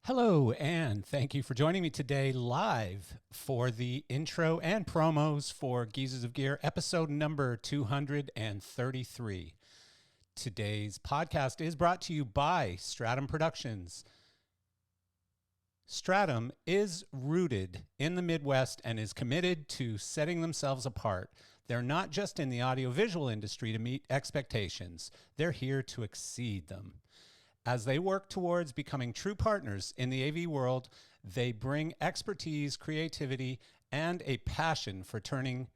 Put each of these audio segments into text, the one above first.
Hello, and thank you for joining me today live for the intro and promos for Geezers of Gear, episode number 233. Today's podcast is brought to you by Stratum Productions. Stratum is rooted in the Midwest and is committed to setting themselves apart. They're not just in the audiovisual industry to meet expectations, they're here to exceed them. As they work towards becoming true partners in the AV world, they bring expertise, creativity, and a passion for turning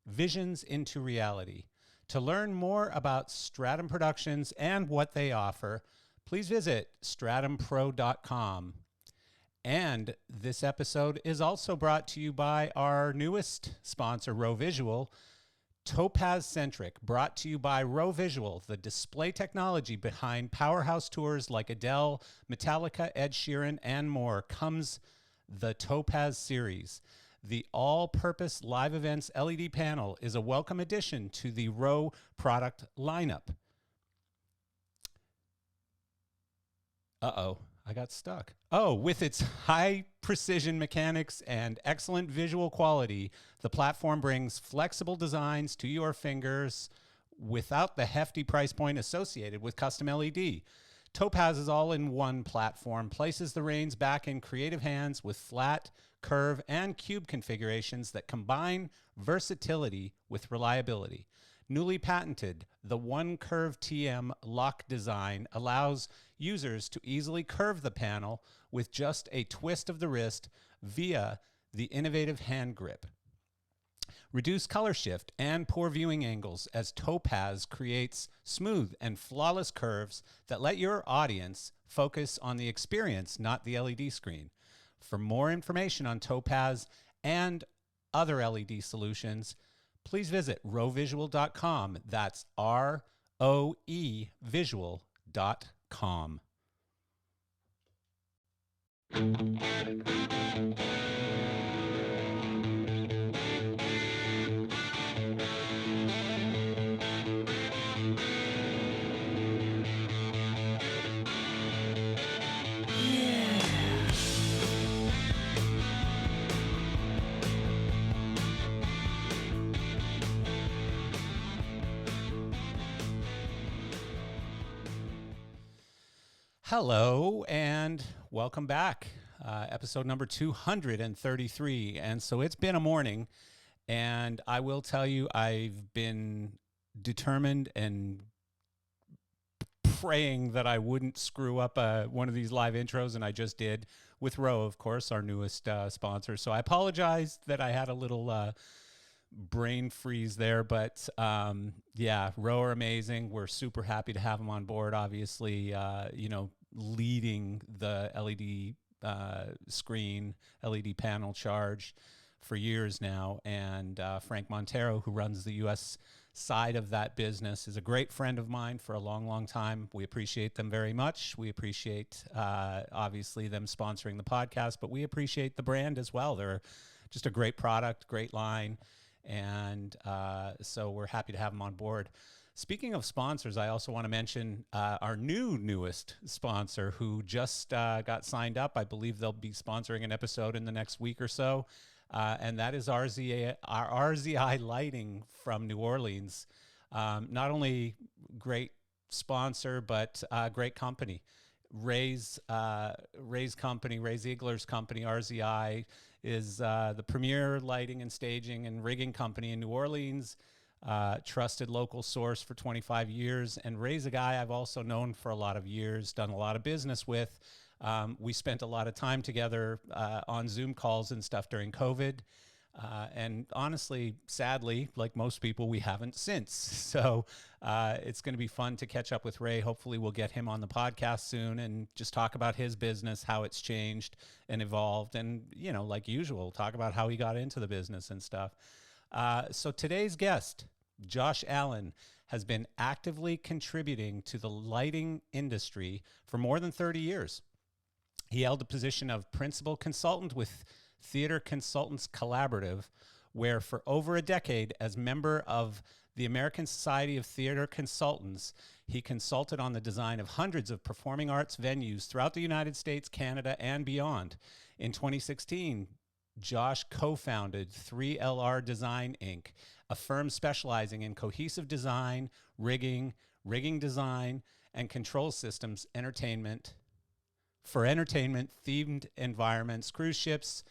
visions into reality. To learn more about Stratum Productions and what they offer, please visit stratumpro.com. And this episode is also brought to you by our newest sponsor, Row Visual, Topaz-centric, brought to you by Row Visual, the display technology behind powerhouse tours like Adele, Metallica, Ed Sheeran, and more, comes the Topaz series. The all-purpose live events LED panel is a welcome addition to the Row product lineup. I got stuck. With its high precision mechanics and excellent visual quality, the platform brings flexible designs to your fingers without the hefty price point associated with custom LED. Topaz's all-in-one platform places the reins back in creative hands with flat, curve, and cube configurations that combine versatility with reliability. Newly patented, the One Curve TM lock design allows users to easily curve the panel with just a twist of the wrist via the innovative hand grip. Reduce color shift and poor viewing angles as Topaz creates smooth and flawless curves that let your audience focus on the experience, not the LED screen. For more information on Topaz and other LED solutions, please visit rowvisual.com. That's ROE visual.com. Hello and welcome back. Episode number 233. And so it's been a morning, and I will tell you, I've been determined and praying that I wouldn't screw up one of these live intros, and I just did with Row, of course, our newest sponsor. So I apologize that I had a little brain freeze there, but Row are amazing. We're super happy to have them on board, obviously, leading the LED screen, LED panel charge for years now. And Frank Montero, who runs the U.S. side of that business, is a great friend of mine for a long, long time. We appreciate them very much. We appreciate, obviously, them sponsoring the podcast, but we appreciate the brand as well. They're just a great product, great line. And so we're happy to have them on board. Speaking of sponsors, I also want to mention our newest sponsor who just got signed up. I believe they'll be sponsoring an episode in the next week or so. And that is RZI Lighting from New Orleans. Not only great sponsor, but great company. Ray's company, Ray Ziegler's company, RZI, is the premier lighting and staging and rigging company in New Orleans. Trusted local source for 25 years. And Ray's a guy I've also known for a lot of years, done a lot of business with. We spent a lot of time together on Zoom calls and stuff during COVID. And honestly, sadly, like most people, we haven't since. So it's going to be fun to catch up with Ray. Hopefully we'll get him on the podcast soon and just talk about his business, how it's changed and evolved. And, like usual, talk about how he got into the business and stuff. So today's guest, Josh Allen, has been actively contributing to the lighting industry for more than 30 years. He held the position of principal consultant with Theater Consultants Collaborative, where for over a decade, as member of the American Society of Theater Consultants. He consulted on the design of hundreds of performing arts venues throughout the United States, Canada, and beyond. In 2016, Josh co-founded 3LR Design Inc., a firm specializing in cohesive design, rigging design, and control systems for entertainment-themed environments, cruise ships,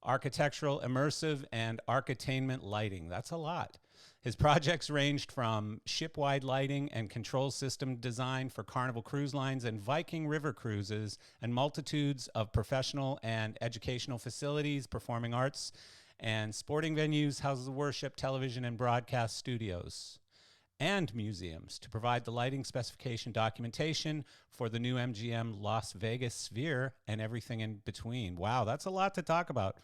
architectural, immersive, and architainment lighting. That's a lot. His projects ranged from ship-wide lighting and control system design for Carnival cruise lines and Viking river cruises, and multitudes of professional and educational facilities, performing arts, and sporting venues, houses of worship, television and broadcast studios, and museums to provide the lighting specification documentation for the new MGM Las Vegas Sphere and everything in between. Wow, that's a lot to talk about.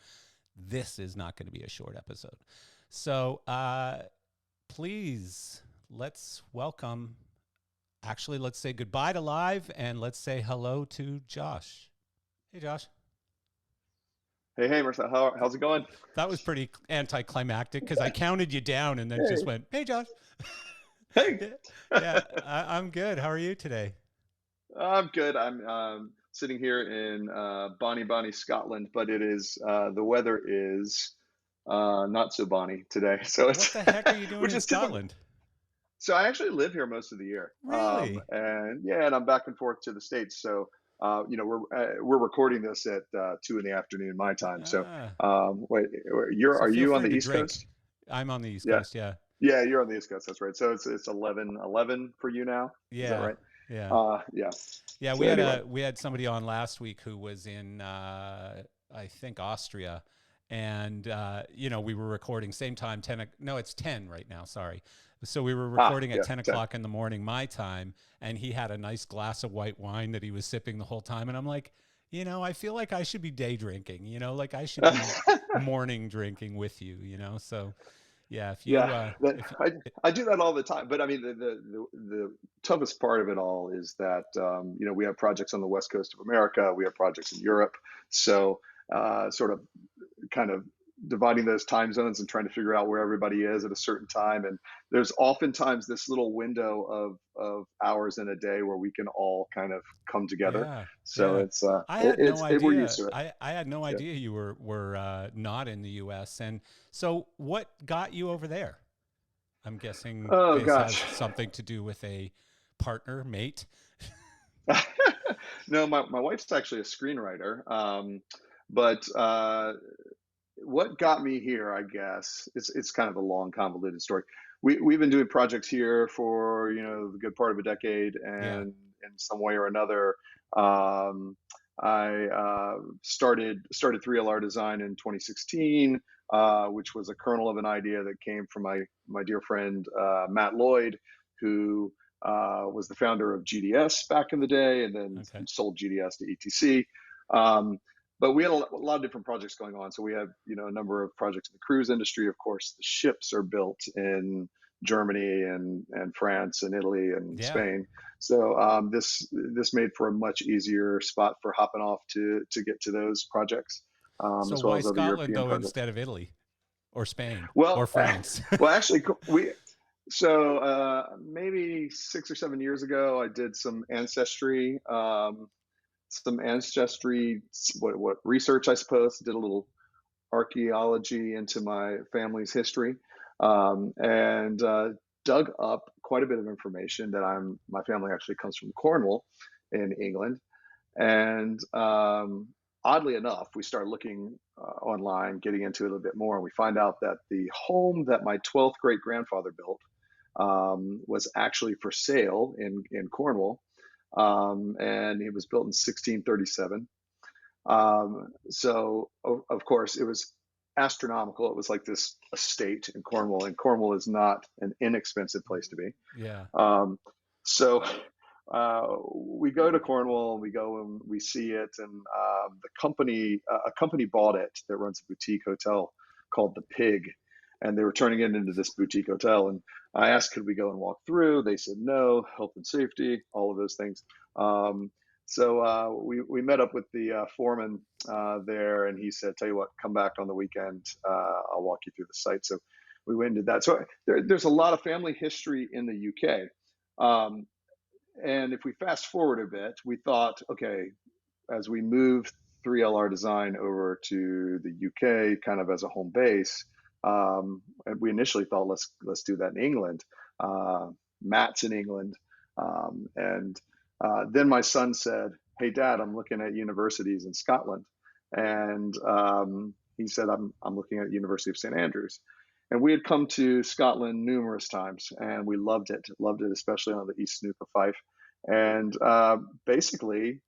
This is not going to be a short episode. So please, let's say goodbye to Live, and let's say hello to Josh. Hey, Josh. Hey, Marcel, how's it going? That was pretty anticlimactic because I counted you down and then just went, hey, Josh. Hey. Yeah, I'm good. How are you today? I'm good. I'm sitting here in Bonnie, Scotland, but the weather is not so bonny today. So What the heck are you doing which in is typical. Scotland? So I actually live here most of the year. Really? And I'm back and forth to the States. So we're recording this at 2 in the afternoon my time. So Ah, wait, so are feel you on free the to East drink. Coast? I'm on the East Yeah. Coast, yeah. Yeah, you're on the East Coast. That's right. So it's 11:11 for you now. Is that Yeah, right? yeah. Yeah. Yeah, So anyway, we had somebody on last week who was in I think Austria, and we were recording same time no, it's 10 right now, sorry. So we were recording at yeah, 10 10. o'clock in the morning my time, and he had a nice glass of white wine that he was sipping the whole time, and I'm like, I feel like I should be day drinking, like I should be morning drinking with you, so yeah, if you Yeah, that, if I do that all the time. But I mean, the toughest part of it all is that we have projects on the West Coast of America, we have projects in Europe, so sort of kind of dividing those time zones and trying to figure out where everybody is at a certain time. And there's oftentimes this little window of hours in a day where we can all kind of come together. Yeah, So yeah. it's I had no we're used idea. to it. I had no Yeah. idea you were not in the U.S. And so, what got you over there? I'm guessing Oh this has gosh. something to do with a partner, mate. No, my wife's actually a screenwriter. But what got me here, I guess, it's kind of a long, convoluted story. We've been doing projects here for the good part of a decade, Yeah. and in some way or another, um, I started 3LR Design in 2016, which was a kernel of an idea that came from my dear friend Matt Lloyd, who was the founder of GDS back in the day, and then Okay. sold GDS to ETC. Um, but we had a lot of different projects going on. So we have, a number of projects in the cruise industry. Of course, the ships are built in Germany and France and Italy and Yeah. Spain. So this made for a much easier spot for hopping off to get to those projects, So as well why as other Scotland European though projects. instead of Italy or Spain or Well, France? actually, we so maybe 6 or 7 years ago, I did some ancestry, what research, I suppose. Did a little archaeology into my family's history, and dug up quite a bit of information that my family actually comes from Cornwall in England. And oddly enough, we start looking online, getting into it a little bit more, and we find out that the home that my 12th great grandfather built was actually for sale in Cornwall, and it was built in 1637. So of course it was astronomical. It was like this estate in Cornwall, and Cornwall is not an inexpensive place to be. Yeah. So we go to Cornwall, and we go and we see it, and a company bought it that runs a boutique hotel called the Pig, and they were turning it into this boutique hotel. And I asked, could we go and walk through? They said no, health and safety, all of those things. So we met up with the foreman there, and he said, "Tell you what, come back on the weekend. I'll walk you through the site." So we went and did that. So there's a lot of family history in the UK. Um, and if we fast forward a bit, we thought, okay, as we moved 3LR design over to the UK, kind of as a home base, and we initially thought let's do that in England. Uh, Matt's in England, and then my son said, "Hey, Dad, I'm looking at universities in Scotland," and he said, "I'm looking at University of St Andrews." And we had come to Scotland numerous times, and we loved it, especially on the East Snook of Fife. And basically,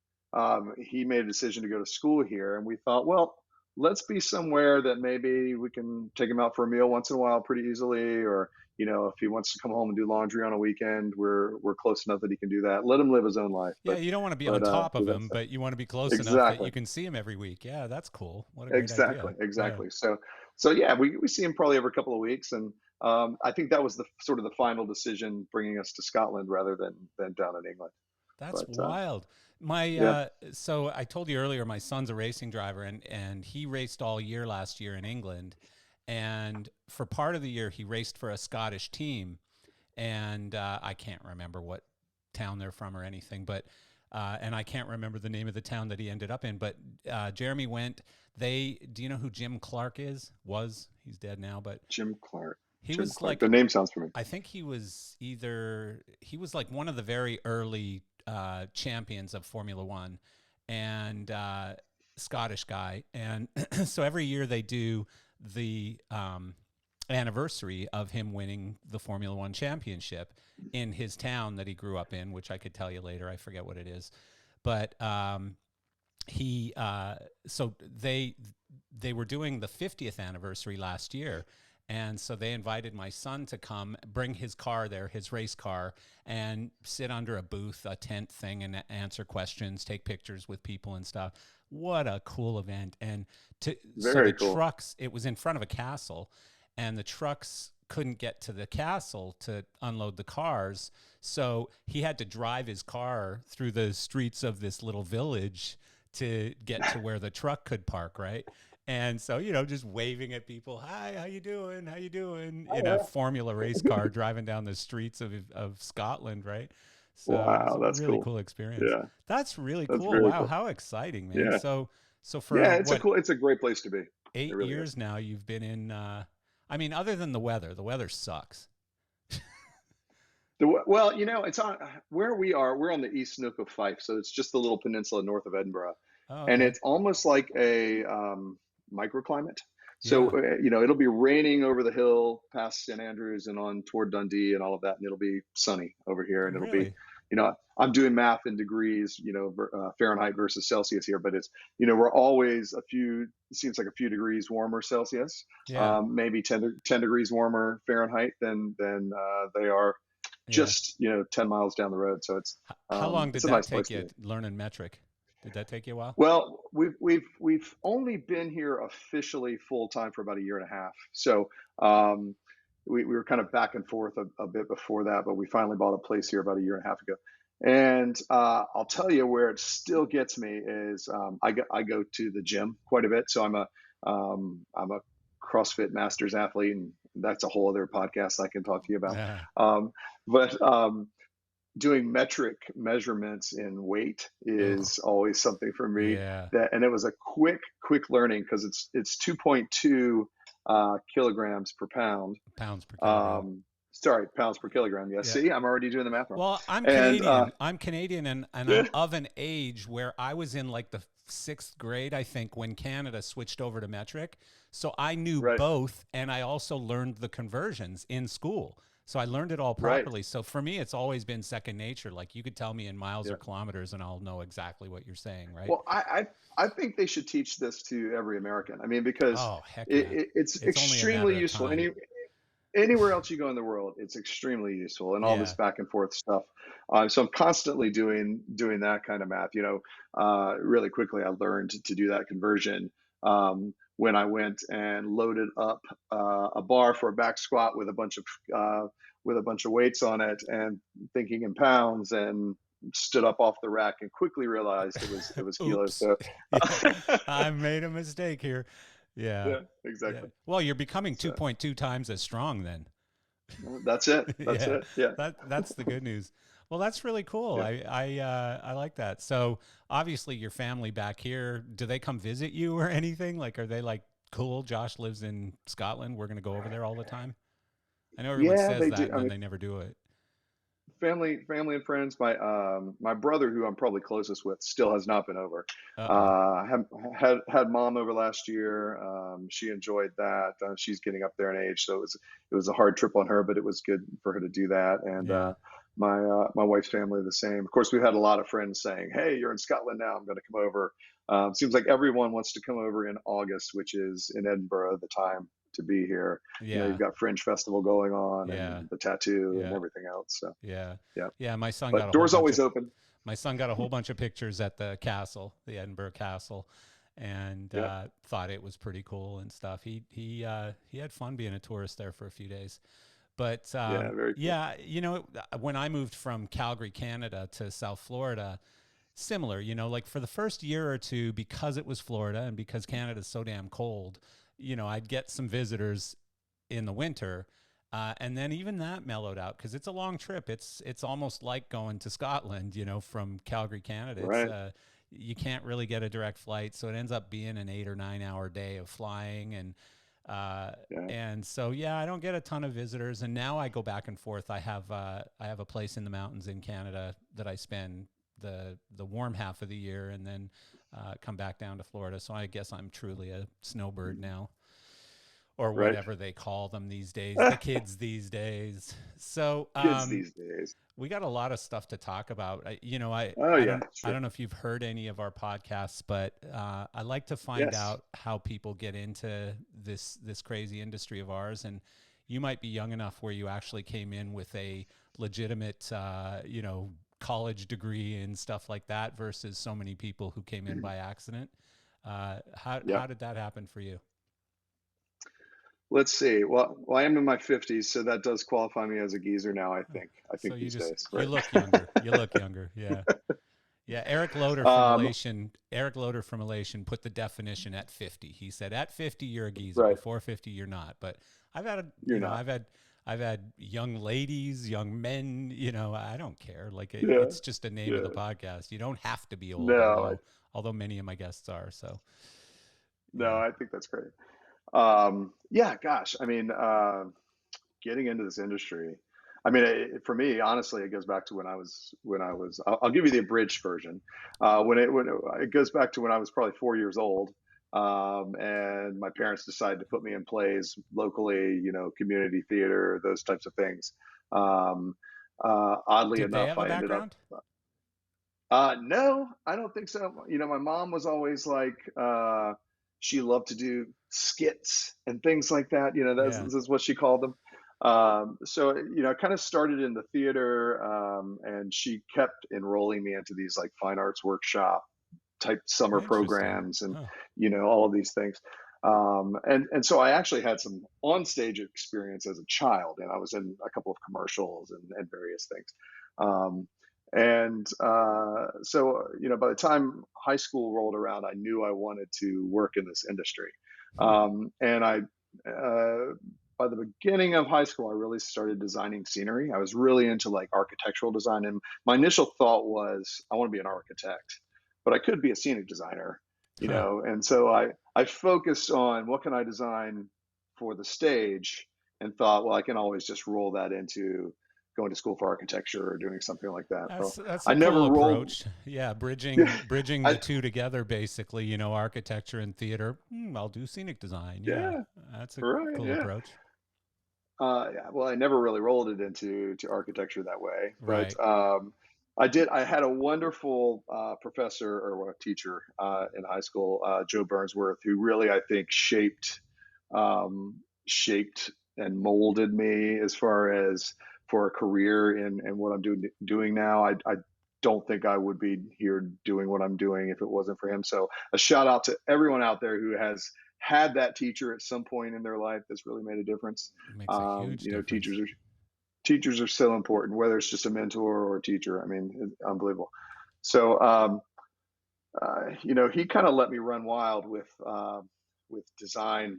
he made a decision to go to school here, and we thought, well, let's be somewhere that maybe we can take him out for a meal once in a while pretty easily, or if he wants to come home and do laundry on a weekend, we're close enough that he can do that. Let him live his own life. Yeah, you don't want to be on top of him, That's but you want to be close enough that exactly. you can see him every week. Yeah, that's cool. What a great idea. Exactly, Yeah. exactly. So yeah, we see him probably every couple of weeks, and I think that was the sort of the final decision bringing us to Scotland rather than down in England. That's But wild. My yeah, so I told you earlier my son's a racing driver and he raced all year last year in England, and for part of the year he raced for a Scottish team, and I can't remember what town they're from or anything, but and I can't remember the name of the town that he ended up in, but Jeremy went. Do you know who Jim Clark is? He's dead now, but Jim Clark. he Jim was Clark. like, The name sounds familiar. I think he was like one of the very early champions of Formula One, and Scottish guy. And so every year they do the anniversary of him winning the Formula One championship in his town that he grew up in, which I could tell you later. I forget what it is, but he so they were doing the 50th anniversary last year, and so they invited my son to come bring his car there, his race car, and sit under a booth, a tent thing, and answer questions, take pictures with people and stuff. What a cool event. And so the Very cool. trucks, it was in front of a castle, and the trucks couldn't get to the castle to unload the cars, so he had to drive his car through the streets of this little village to get to where the truck could park, right? And so, just waving at people, "Hi, how you doing? How you doing?" in a Formula race car driving down the streets of Scotland, right? So it was Wow, a that's really cool. cool experience. Yeah, That's really that's cool. very Wow, cool. how exciting, man. Yeah, So yeah, for what, it's a great place to be. It 8 really is. years now you've been in I mean, other than the weather sucks. Well, it's on where we are. We're on the East Snook of Fife, so it's just the little peninsula north of Edinburgh, Oh, and okay. it's almost like a microclimate. So Yeah. it'll be raining over the hill past St Andrews and on toward Dundee and all of that, and it'll be sunny over here, and it'll be, Really? I'm doing math in degrees, Fahrenheit versus Celsius here, but it's, we're always it seems like a few degrees warmer Celsius, Yeah. maybe 10 degrees warmer Fahrenheit than they are Yeah. just 10 miles down the road. So How long it's did a that nice place take to you be. learning metric? Did that take you a while? Well, we've only been here officially full time for about a year and a half. So um, we were kind of back and forth a bit before that, but we finally bought a place here about a year and a half ago. And I'll tell you where it still gets me is I go to the gym quite a bit. So I'm a CrossFit Masters athlete, and that's a whole other podcast I can talk to you about. Yeah. But doing metric measurements in weight Oh, is always something for me, yeah. and it was a quick learning because it's 2.2 kilograms per pound. Pounds per kilogram. Sorry, pounds per kilogram. Yeah, Yeah. see, I'm already doing the math wrong. Well, I'm And Canadian. I'm Canadian, and yeah, I'm of an age where I was in like the sixth grade, I think, when Canada switched over to metric. So I knew right, both, and I also learned the conversions in school. So I learned it all right, properly. So for me, it's always been second nature. Like you could tell me in miles yeah. or kilometers, and I'll know exactly what you're saying, right? Well, I think they should teach this to every American. I mean, because Oh, heck yeah. it's It's only a matter extremely of useful. time. Anywhere else you go in the world, it's extremely useful, and all this Yeah. back and forth stuff. So I'm constantly doing that kind of math. Really quickly, I learned to do that conversion when I went and loaded up a bar for a back squat with a bunch of weights on it, and thinking in pounds, and stood up off the rack and quickly realized it was kilos. Oops. So Yeah. I made a mistake here. Yeah. Yeah, Yeah. exactly. Well, you're becoming So 2.2 times as strong then. that's it. That's Yeah. it. Yeah. That's the good news. Well, that's really cool. Yeah. I like that. So, obviously your family back here, do they come visit you or anything? Like are they like, cool, Josh lives in Scotland, we're going to go over there all the time? I know everyone Yeah, says they that do. and I then mean, they never do it. family and friends. My brother, who I'm probably closest with, still has not been over. Uh-oh. Had mom over last year. She enjoyed that. She's getting up there in age, so it was a hard trip on her, but it was good for her to do that. And Yeah. my wife's family the same. Of course, we've had a lot of friends saying, "Hey, you're in Scotland now. I'm going to come over." Seems like everyone wants to come over in August, which is in Edinburgh, the time to be here. You've Yeah. got Fringe Festival going on Yeah. and the tattoo and Yeah. everything else. So Yeah. yeah, Yeah, my son got but a whole doors bunch always of open. my son got a whole bunch of pictures at the castle, the Edinburgh Castle, and Yeah, thought it was pretty cool and stuff. He had fun being a tourist there for a few days. But yeah, very cool. yeah, when I moved from Calgary, Canada, to South Florida, similar. Like for the first year or two, because it was Florida and because Canada's so damn cold, I'd get some visitors in the winter. And then even that mellowed out because it's a long trip. It's almost like going to Scotland, from Calgary, Canada. It's Right. You can't really get a direct flight, so it ends up being an 8 or 9 hour day of flying, uh, Yeah. and so yeah, I don't get a ton of visitors. And now I go back and forth. I have a place in the mountains in Canada that I spend the warm half of the year, and then come back down to Florida. So I guess I'm truly a snowbird now, or Right. whatever they call them these days, the kids these days. So Kids these days. we got a lot of stuff to talk about. Oh yeah, I sure. don't know if you've heard any of our podcasts, but I like to find Yes. out how people get into this crazy industry of ours. And you might be young enough where you actually came in with a legitimate, college degree and stuff like that, versus so many people who came in by accident. Yeah. How did that happen for you? Let's see. Well, I am in my 50s, so that does qualify me as a geezer now, I Uh, think. I So think these days, you right? look younger. You look younger. Yeah. Yeah, Um, Eric Loader from Elation put the definition at 50. He said at 50 you're a geezer, right. before 50 you're not. But I've had You're not. I've had young ladies, young men, I don't care. Like Yeah. it's just a name of the Yeah. podcast. You don't have to be old, No, although many of my guests are. So, no, yeah. I think that's great. Yeah, gosh. I mean, getting into this industry. I mean, for me, honestly, it goes back to when I was. I'll give you the abridged version. When it goes back to when I was probably 4 years old, and my parents decided to put me in plays locally, community theater, those types of things. Um, Oddly Did they enough, have a I ended up. background? No, I don't think so. My mom was always like, she loved to do skits and things like that. Yeah. This is what she called them. So, I kind of started in the theater, and she kept enrolling me into these like fine arts workshop type summer Interesting. programs and, Huh. all of these things. And so I actually had some onstage experience as a child, and I was in a couple of commercials and various things. Um, and so, by the time high school rolled around, I knew I wanted to work in this industry. Hmm. And by the beginning of high school, I really started designing scenery. I was really into like architectural design. And my initial thought was, I want to be an architect, but I could be a scenic designer, Huh. and so I focused on what can I design for the stage and thought, well, I can always just roll that into going to school for architecture or doing something like that. So That's I a never cool rolled. approach. Yeah, Yeah, bridging I, the two together, basically. Architecture and theater. I'll do scenic design. Yeah, yeah, that's a right, cool yeah. approach. Yeah, well, I never really rolled it into to architecture that way, but Right. I did. I had a wonderful professor or a teacher in high school, Joe Burnsworth, who really I think um, shaped and molded me as far as for a career in what I'm doing now. I don't think I would be here doing what I'm doing if it wasn't for him. So a shout out to everyone out there who has had that teacher at some point in their life that's really made a difference. Makes a huge difference. Teachers are so important, whether it's just a mentor or a teacher. I mean, it's unbelievable. So, he kind of let me run wild with. with design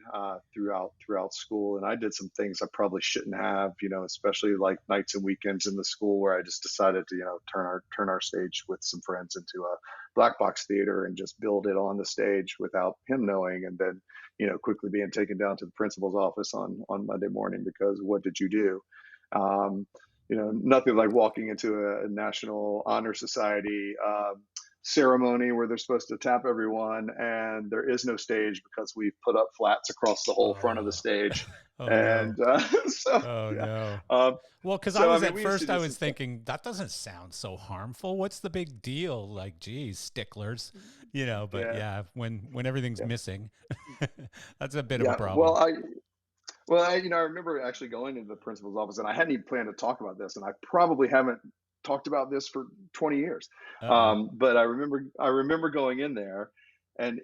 throughout school, and I did some things I probably shouldn't have, especially like nights and weekends in the school where I just decided to turn our stage with some friends into a black box theater and just build it on the stage without him knowing, and then quickly being taken down to the principal's office on Monday morning because what did you do? Um, Nothing like walking into a National Honor Society ceremony where they're supposed to tap everyone, and there is no stage because we've put up flats across the whole front of the Oh, stage. oh And no. so, Oh yeah. no. Um, Well, because I so, I was mean, at we used to first, I do some was stuff. thinking that doesn't sound so harmful. What's the big deal? Like, geez, sticklers, But Yeah. yeah, when everything's Yeah. missing, that's a bit of a Yeah. Well, problem. I remember actually going into the principal's office, and I hadn't even planned to talk about this, and I probably haven't talked about this for 20 years. Uh oh. But I remember going in there, and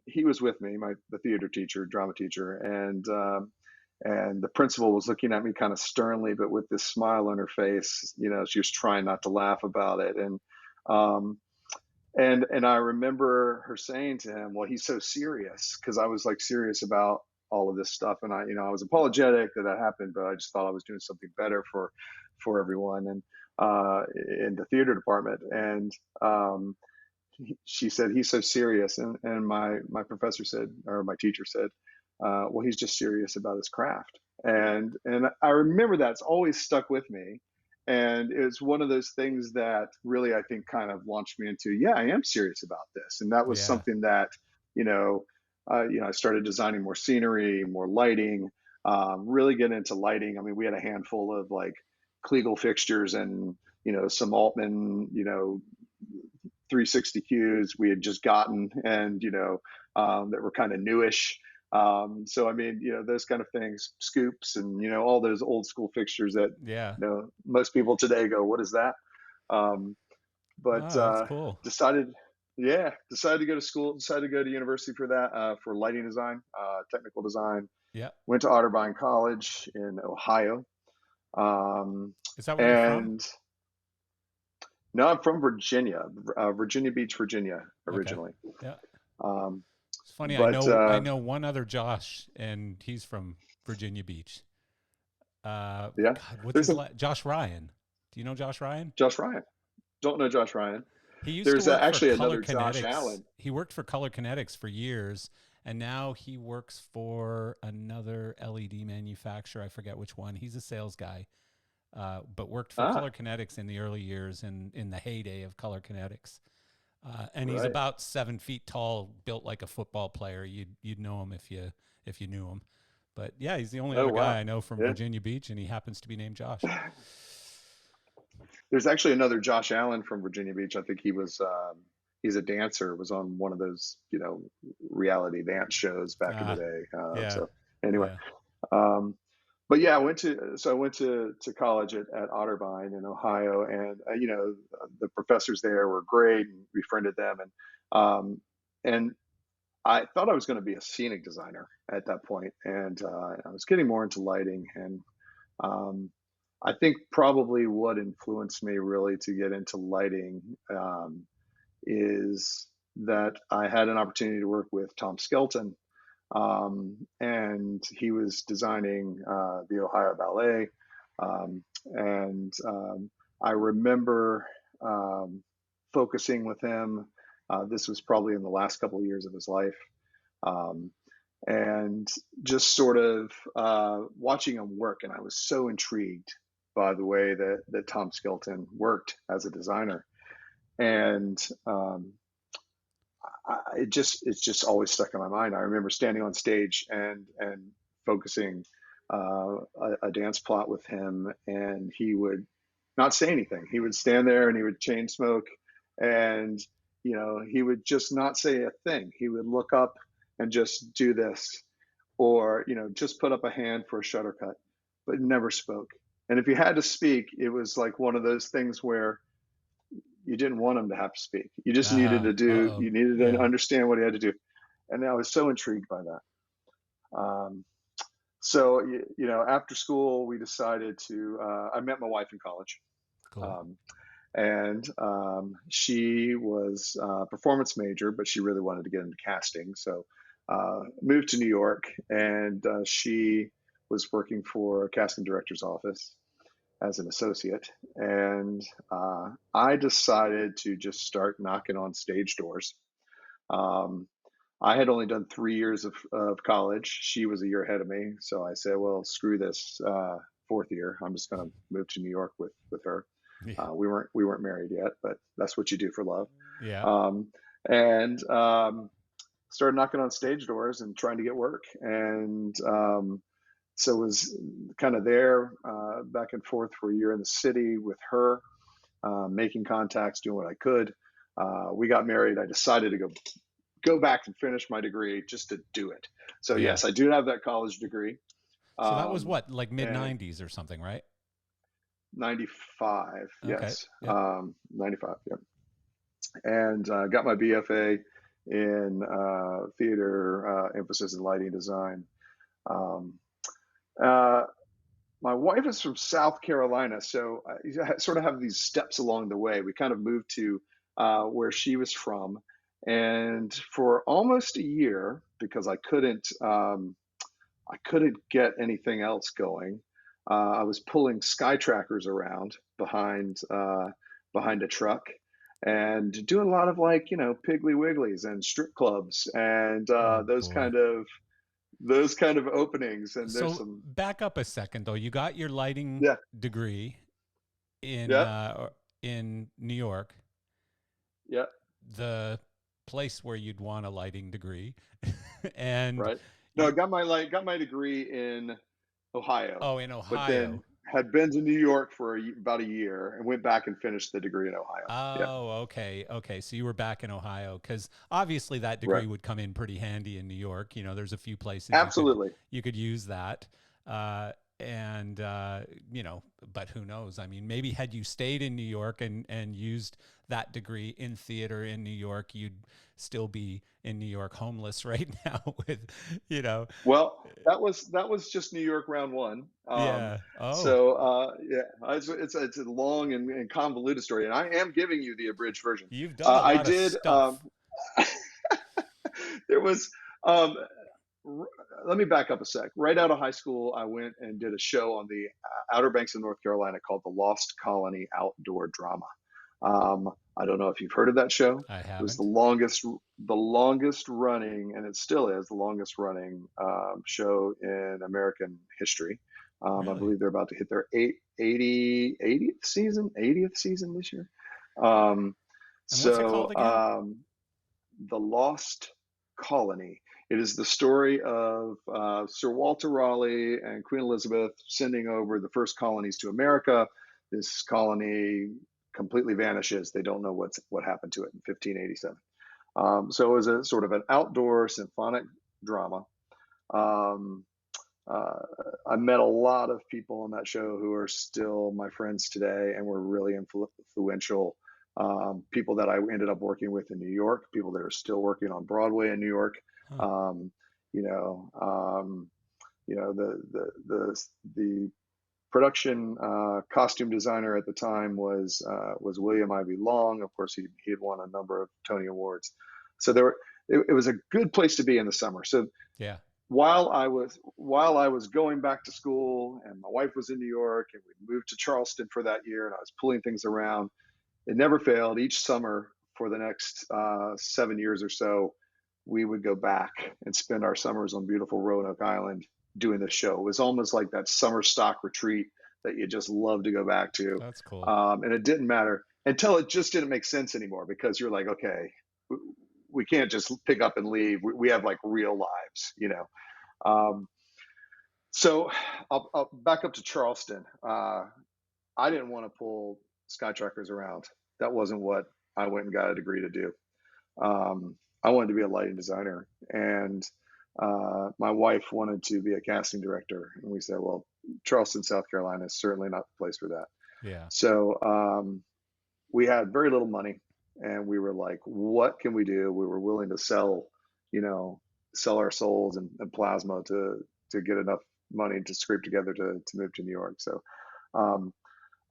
he was with me, the theater teacher, drama teacher, and the principal was looking at me kind of sternly, but with this smile on her face. She was trying not to laugh about it, um, and I remember her saying to him, "Well, he's so serious," because I was like serious about all of this stuff, and I was apologetic that happened, but I just thought I was doing something better for everyone and in the theater department. And she said, "He's so serious," and my professor said, or my teacher said, "Well, he's just serious about his craft." And I remember that's always stuck with me, and it's one of those things that really I think kind of launched me into, yeah, I am serious about this. And that was Yeah. something that you know I started designing more scenery, more lighting, really get into lighting. I mean, we had a handful of like Kliegel fixtures and some Altman 360 cues we had just gotten, and that were kind of newish. So I mean, those kind of things, scoops, and all those old school fixtures that Yeah. most people today go, "What is that?" Um, but Oh, that's cool. decided, yeah, decided to go to school, decided to go to university for that, for lighting design, technical design. Yeah. Went to Otterbein College in Ohio, um, Is that where you're from? and no, I'm from Virginia, Virginia Beach, Virginia, Okay. originally. Yeah. Um, It's funny. I but know I know one other Josh, and he's from Virginia Beach. Yeah, God, what's there's his a Josh Ryan? Do you know Josh Ryan? Josh Ryan. Don't know Josh Ryan. He used to There's work for actually Color another Josh Kinetics. Allen. He worked for Color Kinetics for years, and now he works for another LED manufacturer. I forget which one. He's a sales guy, but worked for Ah, Color Kinetics in the early years and in the heyday of Color Kinetics. And he's right. about 7 feet tall, built like a football player. You'd know him if you knew him. But yeah, he's the only Oh other guy wow. I know from Yeah. Virginia Beach, and he happens to be named Josh. There's actually another Josh Allen from Virginia Beach. I think he's a dancer. Was on one of those reality dance shows back in the Ah, day. yeah, So anyway, yeah. um, but yeah, I went to college at Otterbein in Ohio, and the professors there were great, and befriended them, and I thought I was going to be a scenic designer at that point, and I was getting more into lighting. And um, I think probably what influenced me really to get into lighting is that I had an opportunity to work with Tom Skelton, and he was designing the Ohio Ballet, and I remember focusing with him. This was probably in the last couple of years of his life, um, and just sort of watching him work. And I was so intrigued by the way that Tom Skelton worked as a designer, and it's just always stuck in my mind. I remember standing on stage and focusing a dance plot with him, and he would not say anything. He would stand there and he would chain smoke, and he would just not say a thing. He would look up and just do this, or just put up a hand for a shutter cut, but never spoke. And if he had to speak, it was like one of those things where you didn't want him to have to speak. You just needed Uh-huh. to do. Uh-oh. You needed to Yeah. understand what he had to do, and I was so intrigued by that. Um, so after school, we decided to. I met my wife in college, Cool. um, and she was a performance major, but she really wanted to get into casting. So moved to New York, and she was working for a casting director's office as an associate. And I decided to just start knocking on stage doors. Um, I had only done 3 years of college. She was a year ahead of me. So I said, well, screw this fourth year. I'm just going to move to New York with her. Yeah. We weren't married yet, but that's what you do for love. Yeah. And started knocking on stage doors and trying to get work. And so was kind of there back and forth for a year in the city with her, making contacts, doing what I could. We got married. I decided to go back and finish my degree just to do it. So Yeah. yes, I do have that college degree. So that was Um, what, like mid and 90s or something, right? 95, Okay. yes, Yeah. 95, yeah. And got my BFA in theater, emphasis in lighting design. Um, uh, my wife is from South Carolina, so I sort of have these steps along the way. We kind of moved to where she was from, and for almost a year, because I couldn't get anything else going. I was pulling sky trackers around behind a truck and doing a lot of, like, Piggly Wigglies and strip clubs and Oh those boy. kind of openings. And there's So some, back up a second though. You got your lighting yeah, degree in yeah, in New York, yeah, the place where you'd want a lighting degree. And right. No, I you, got my degree in Ohio, oh, in but then Ohio. had been to New York for about a year and went back and finished the degree in Ohio. Yeah, Oh, okay. Okay. So you were back in Ohio because obviously that right. degree would come in pretty handy in New York. You know, there's a few places Absolutely. you could use that. Uh, and you know, but who knows? I mean, maybe had you stayed in New York and used that degree in theater in New York, you'd still be in New York homeless right now with, you know, Well, that was just New York round one. yeah. Oh, So yeah, it's a long and convoluted story, and I am giving you the abridged version. you've done a I lot of did. stuff. There was. Um, r- Let me back up a sec. Right out of high school, I went and did a show on the Outer Banks of North Carolina called the Lost Colony Outdoor Drama. I don't know if you've heard of that show. I It was haven't. the longest running, and it still is the longest running show in American history. I Really? believe they're about to hit their 80th season this year. Um, And what's it called so again? the Lost Colony. It is the story of Sir Walter Raleigh and Queen Elizabeth sending over the first colonies to America. This colony completely vanishes. They don't know what happened to it in 1587. So it was a sort of an outdoor symphonic drama. Um, uh, I met a lot of people on that show who are still my friends today and were really influential. People that I ended up working with in New York, people that are still working on Broadway in New York. Huh. Um, you know, the production costume designer at the time was William Ivy Long. Of course, he had won a number of Tony Awards. So it was a good place to be in the summer. So Yeah. while I was going back to school and my wife was in New York and we moved to Charleston for that year and I was pulling things around, it never failed. Each summer for the next 7 years or so, we would go back and spend our summers on beautiful Roanoke Island doing this show. It was almost like that summer stock retreat that you just love to go back to. That's cool. And it didn't matter until it just didn't make sense anymore because you're like, okay, we can't just pick up and leave. We have like real lives. Um, so I'll back up to Charleston. I didn't want to pull Skytrackers around. That wasn't what I went and got a degree to do. I wanted to be a lighting designer, and my wife wanted to be a casting director. And we said, well, Charleston, South Carolina is certainly not the place for that. Yeah. So we had very little money, and we were like, what can we do? We were willing to you know, sell our souls and plasma to get enough money to scrape together to move to New York. So um,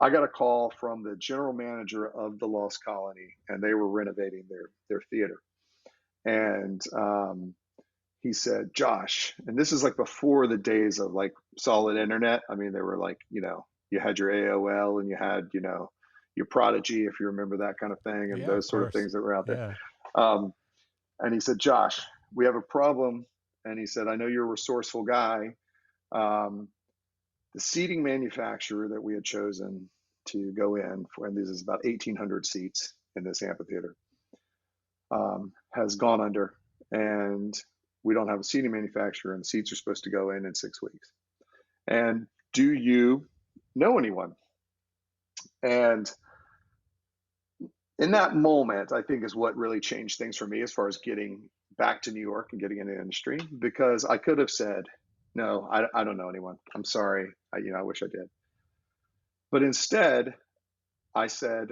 I got a call from the general manager of the Lost Colony, and they were renovating their theater. And he said, Josh, and this is like before the days of like solid internet. I mean, they were like, you had your AOL and you had, your Prodigy, if you remember that kind of thing, and Yeah, of those sort of course. things that were out there. Yeah. Um, and he said, Josh, we have a problem. And he said, I know you're a resourceful guy. Um, the seating manufacturer that we had chosen to go in for, and this is about 1,800 seats in this amphitheater, has gone under, and we don't have a seating manufacturer, and the seats are supposed to go in 6 weeks. And do you know anyone? And in that moment, I think is what really changed things for me as far as getting back to New York and getting into the industry, because I could have said, no, I don't know anyone. I'm sorry. I wish I did. But instead, I said,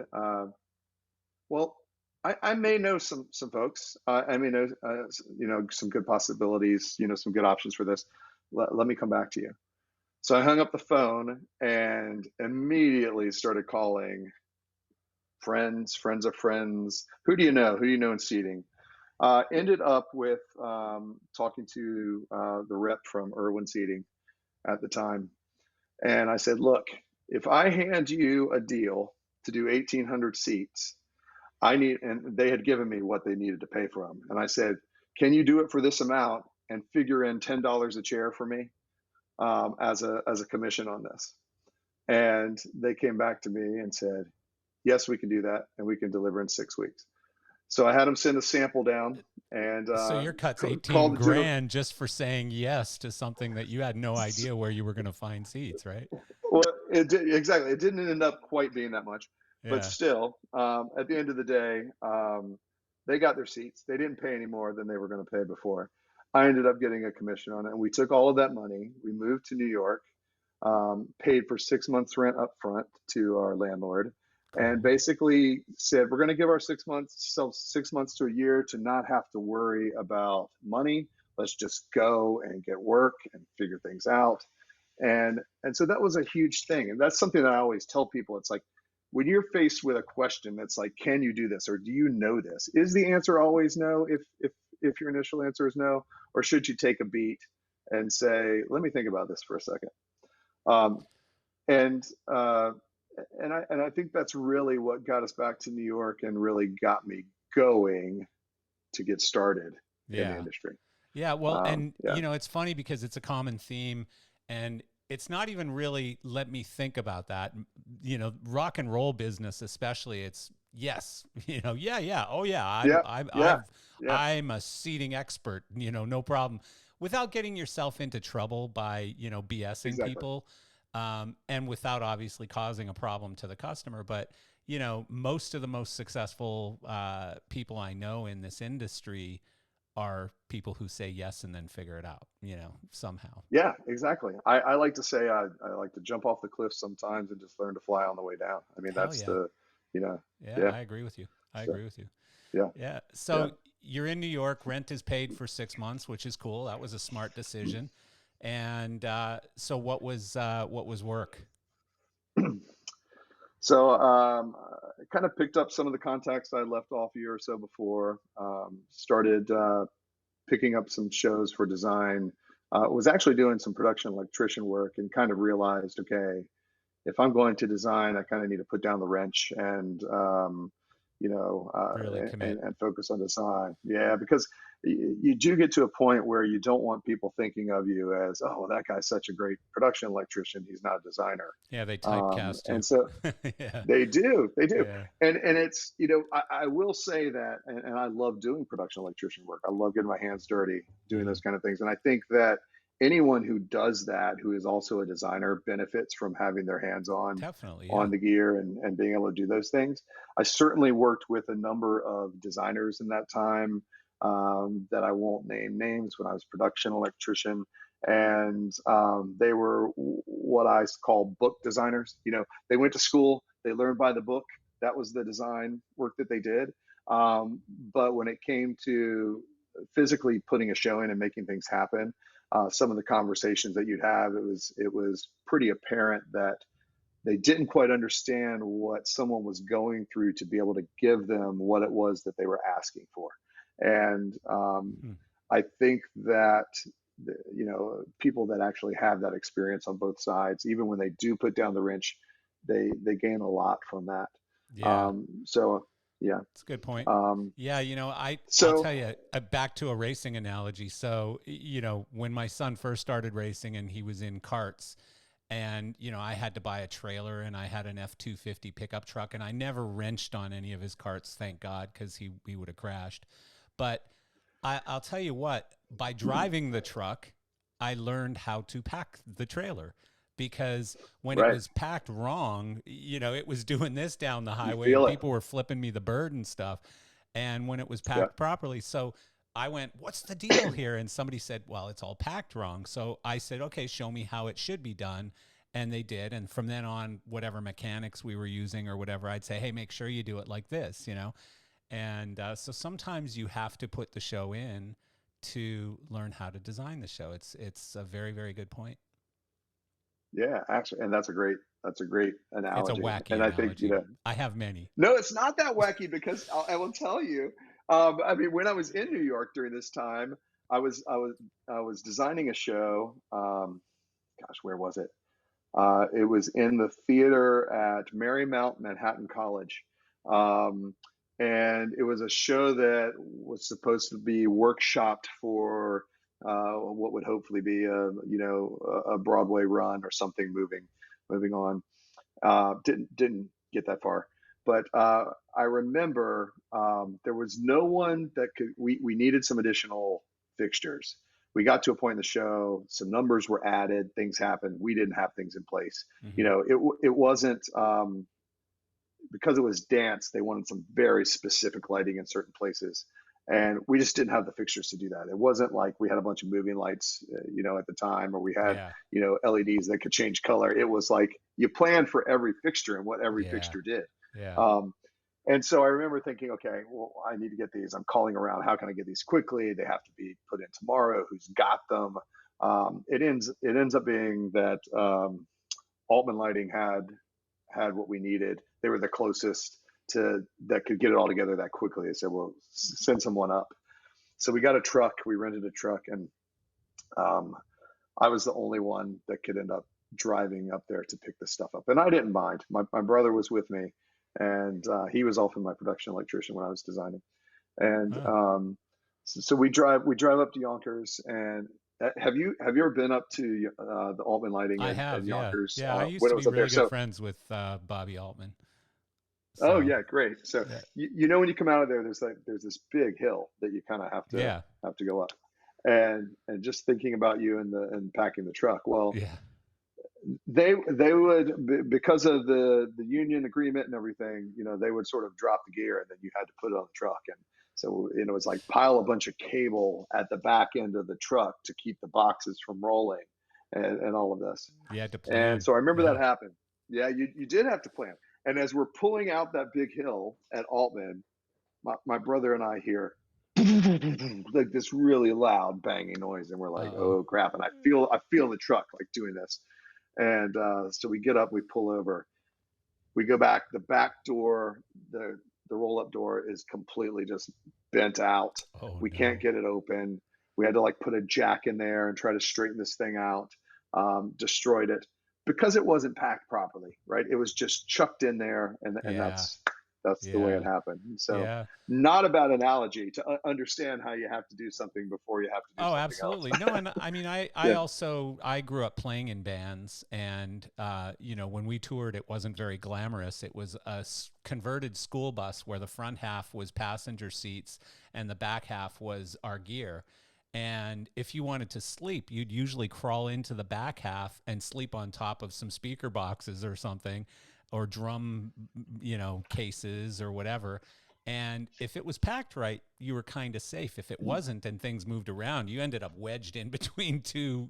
well, I may know some folks. I may know, some good possibilities, some good options for this. Let me come back to you. So I hung up the phone and immediately started calling friends of friends. Who do you know? Who do you know in seating? Ended up with talking to the rep from Irwin Seating at the time. And I said, look, if I hand you a deal to do 1,800 seats, and they had given me what they needed to pay for them. And I said, can you do it for this amount and figure in $10 a chair for me as a commission on this? And they came back to me and said, yes, we can do that, and we can deliver in 6 weeks. So I had them send a sample down and So your cut's 18 called the general. grand just for saying yes to something that you had no idea where you were going to find seats, right? Well, exactly. It didn't end up quite being that much, but Yeah. still, at the end of the day, they got their seats. They didn't pay any more than they were going to pay before. I ended up getting a commission on it, and we took all of that money. We moved to New York, paid for 6 months rent up front to our landlord, and Cool. basically said, we're going to give our 6 months, so 6 months to a year to not have to worry about money. Let's just go and get work and figure things out. And so that was a huge thing. And that's something that I always tell people. It's like, when you're faced with a question that's like, can you do this, or do you know this? Is the answer always no, if your initial answer is no? Or should you take a beat and say, let me think about this for a second? Um, and uh, and I think that's really what got us back to New York and really got me going to get started in the Yeah. industry. Yeah, well, and Yeah. it's funny because it's a common theme, and it's not even really let me think about that. Rock and roll business especially, it's yes, yeah, yeah. Oh yeah, Yeah. Yeah. Yeah. I'm a seating expert, no problem. Without getting yourself into trouble by, BSing Exactly. people, and without obviously causing a problem to the customer, but most of the most successful people I know in this industry are people who say yes and then figure it out, somehow. Yeah, exactly. I like to say I like to jump off the cliff sometimes and just learn to fly on the way down. I mean, Hell that's yeah. the, you know, Yeah, yeah. I agree with you. I So agree with you. yeah, Yeah. yeah. So you're in New York, rent is paid for 6 months, which is cool. That was a smart decision. And so what was work? So I kind of picked up some of the contacts I left off a year or so before. Started picking up some shows for design. Was actually doing some production electrician work, and kind of realized, okay, if I'm going to design, I kind of need to put down the wrench and Really commit. and focus on design. Yeah, because you do get to a point where you don't want people thinking of you as, oh, well, that guy's such a great production electrician. He's not a designer. Yeah, they typecast you. And so Yeah. they do, Yeah. and it's I will say that, and I love doing production electrician work. I love getting my hands dirty doing Mm, those kind of things, and I think that anyone who does that, who is also a designer, benefits from having their hands definitely. Yeah. on the gear and being able to do those things. I certainly worked with a number of designers in that time, that I won't name names, when I was production electrician, and they were what I call book designers. They went to school, they learned by the book. That was the design work that they did. But when it came to physically putting a show in and making things happen, some of the conversations that you'd have, it was pretty apparent that they didn't quite understand what someone was going through to be able to give them what it was that they were asking for. And Hmm. I think that people that actually have that experience on both sides, even when they do put down the wrench, they gain a lot from that. Yeah. So yeah. That's a good point. Um, Yeah, I'll so tell you, back to a racing analogy. So, when my son first started racing and he was in karts, and I had to buy a trailer, and I had an F-250 pickup truck, and I never wrenched on any of his karts, thank God, because he would have crashed. But I'll tell you what, by driving the truck, I learned how to pack the trailer, because when it right, was packed wrong, it was doing this down the you highway and feel it. people were flipping me the bird and stuff. And when it was Yeah. packed properly, so I went, "What's the deal here?" And somebody said, "Well, it's all packed wrong." So I said, "Okay, show me how it should be done." And they did. And from then on, whatever mechanics we were using or whatever, I'd say, "Hey, make sure you do it like this." And so sometimes you have to put the show in to learn how to design the show. It's a very, very good point. Yeah, actually, and that's a great It's a analogy. wacky And I think, analogy. I have many. no, it's not that wacky because I will tell you. I mean, when I was in New York during this time, I was I was I was designing a show. Gosh, where was it? It was in the theater at Marymount Manhattan College. Um, and it was a show that was supposed to be workshopped for what would hopefully be a Broadway run or something moving on. Didn't get that far, but I remember there was no one that could. We needed some additional fixtures. We got to a point in the show, some numbers were added, things happened. We didn't have things in place. Hmm. It wasn't because it was dance. They wanted some very specific lighting in certain places, and we just didn't have the fixtures to do that. It wasn't like we had a bunch of moving lights, at the time, or we had Yeah. LEDs that could change color. It was like you planned for every fixture and what every Yeah. fixture did. Yeah. Um, and so I remember thinking, okay, well, I need to get these. I'm calling around. How can I get these quickly? They have to be put in tomorrow. Who's got them? It ends up being that Altman Lighting had what we needed. They were the closest to that could get it all together that quickly. They said, "Well, send someone up." So we got a truck. We rented a truck, and um, I was the only one that could end up driving up there to pick the stuff up, and I didn't mind. My brother was with me, and he was often my production electrician when I was designing. And Huh. so we drive up to Yonkers. And have you ever been up to the Altman Lighting I at have. Yeah. Yonkers Yeah. I used when to it be was up there? really good So friends with Bobby Altman. oh So, yeah, great. So yeah. when you come out of there, there's this big hill that you kind of Yeah. have to go up. And just thinking about you and packing the truck. Well, Yeah. they would, because of the union agreement and everything, they would sort of drop the gear, and then you had to put it on the truck. And so it's like pile a bunch of cable at the back end of the truck to keep the boxes from rolling, and all of this. You had to And plan. so I remember that Yeah. happened. Yeah, you did have to plan. And as we're pulling out that big hill at Altman, my brother and I hear like this really loud banging noise, and we're like, Uh-oh. oh crap. And I feel the truck like doing this. And so we get up, we pull over, we go back. The back door, the roll up door is completely just bent out. Oh, We can't no. get it open. We had to like put a jack in there and try to straighten this thing out. Destroyed it because it wasn't packed properly. Right, it was just chucked in there, and Yeah. that's the way it Yeah. happened. So Yeah. not a bad analogy to understand how you have to do something before you have to do Oh, something else. absolutely. No, and I mean, I Yeah. also, I grew up playing in bands, and, when we toured, it wasn't very glamorous. It was a converted school bus where the front half was passenger seats and the back half was our gear. And if you wanted to sleep, you'd usually crawl into the back half and sleep on top of some speaker boxes or something, or drum, cases or whatever. And if it was packed right, you were kind of safe. If it wasn't and things moved around, you ended up wedged in between two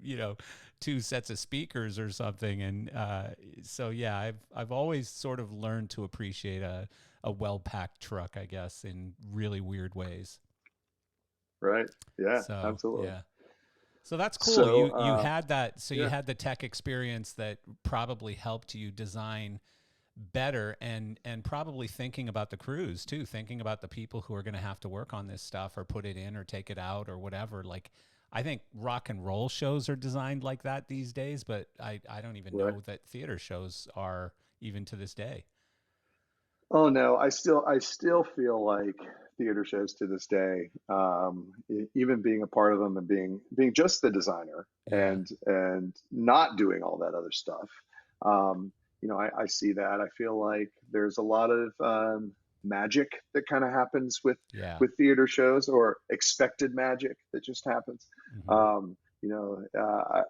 sets of speakers or something. And so, yeah, I've always sort of learned to appreciate a well packed truck, I guess, in really weird ways. Right. Yeah. So, Absolutely. yeah. So that's cool. So You had that. So you yeah. had the tech experience that probably helped you design better, and probably thinking about the crews too, thinking about the people who are going to have to work on this stuff or put it in or take it out or whatever. Like, I think rock and roll shows are designed like that these days, but I don't even Right. know that theater shows are even to this day. Oh no, I still feel like theater shows to this day, even being a part of them and being just the designer Yeah. and not doing all that other stuff. I see that. I feel like there's a lot of magic that kind of happens Yeah. with theater shows, or expected magic that just happens. Hmm.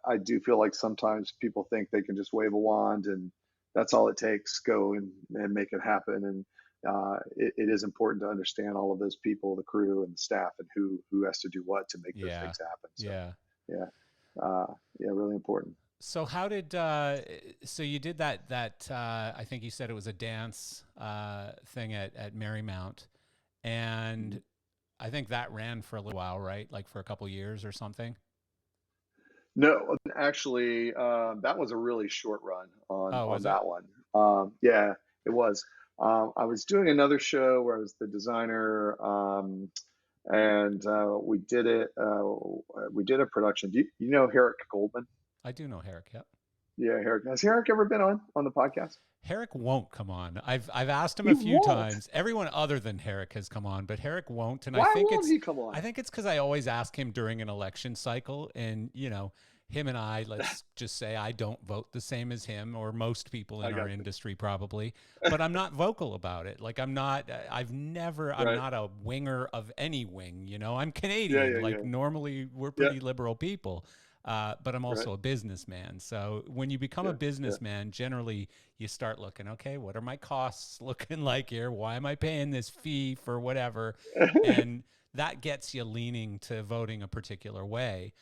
I do feel like sometimes people think they can just wave a wand and that's all it takes, go and make it happen. And it is important to understand all of those people, the crew and the staff, and who has to do what to make those Yeah. things happen. So Yeah. yeah, yeah, really important. So how did so you did that I think you said it was a dance thing at Marymount, and I think that ran for a little while, right? Like for a couple years or something. No, actually, that was a really short run Oh, on was it? that one. Yeah, it was. I was doing another show where I was the designer, and we did it. We did a production. Do you know Herrick Goldman? I do know Herrick. Yep. Yeah, Herrick. Has Herrick ever been on the podcast? Herrick won't come on. I've asked him a He few won't. times. Everyone other than Herrick has come on, but Herrick won't. And Why won't he come I on? think it's because I always ask him during an election cycle, and him and I, let's just say I don't vote the same as him or most people I in our got you. industry probably, but I'm not vocal about it. Like I'm not. I'm Right. not a winger of any wing. I'm Yeah, Canadian. yeah, Like yeah, normally we're yeah. pretty liberal people. But I'm Right. also a businessman. So when you become a Yeah, yeah, businessman, generally you start looking, okay, what are my costs looking like here? Why am I paying this fee for whatever? And that gets you leaning to voting a particular way.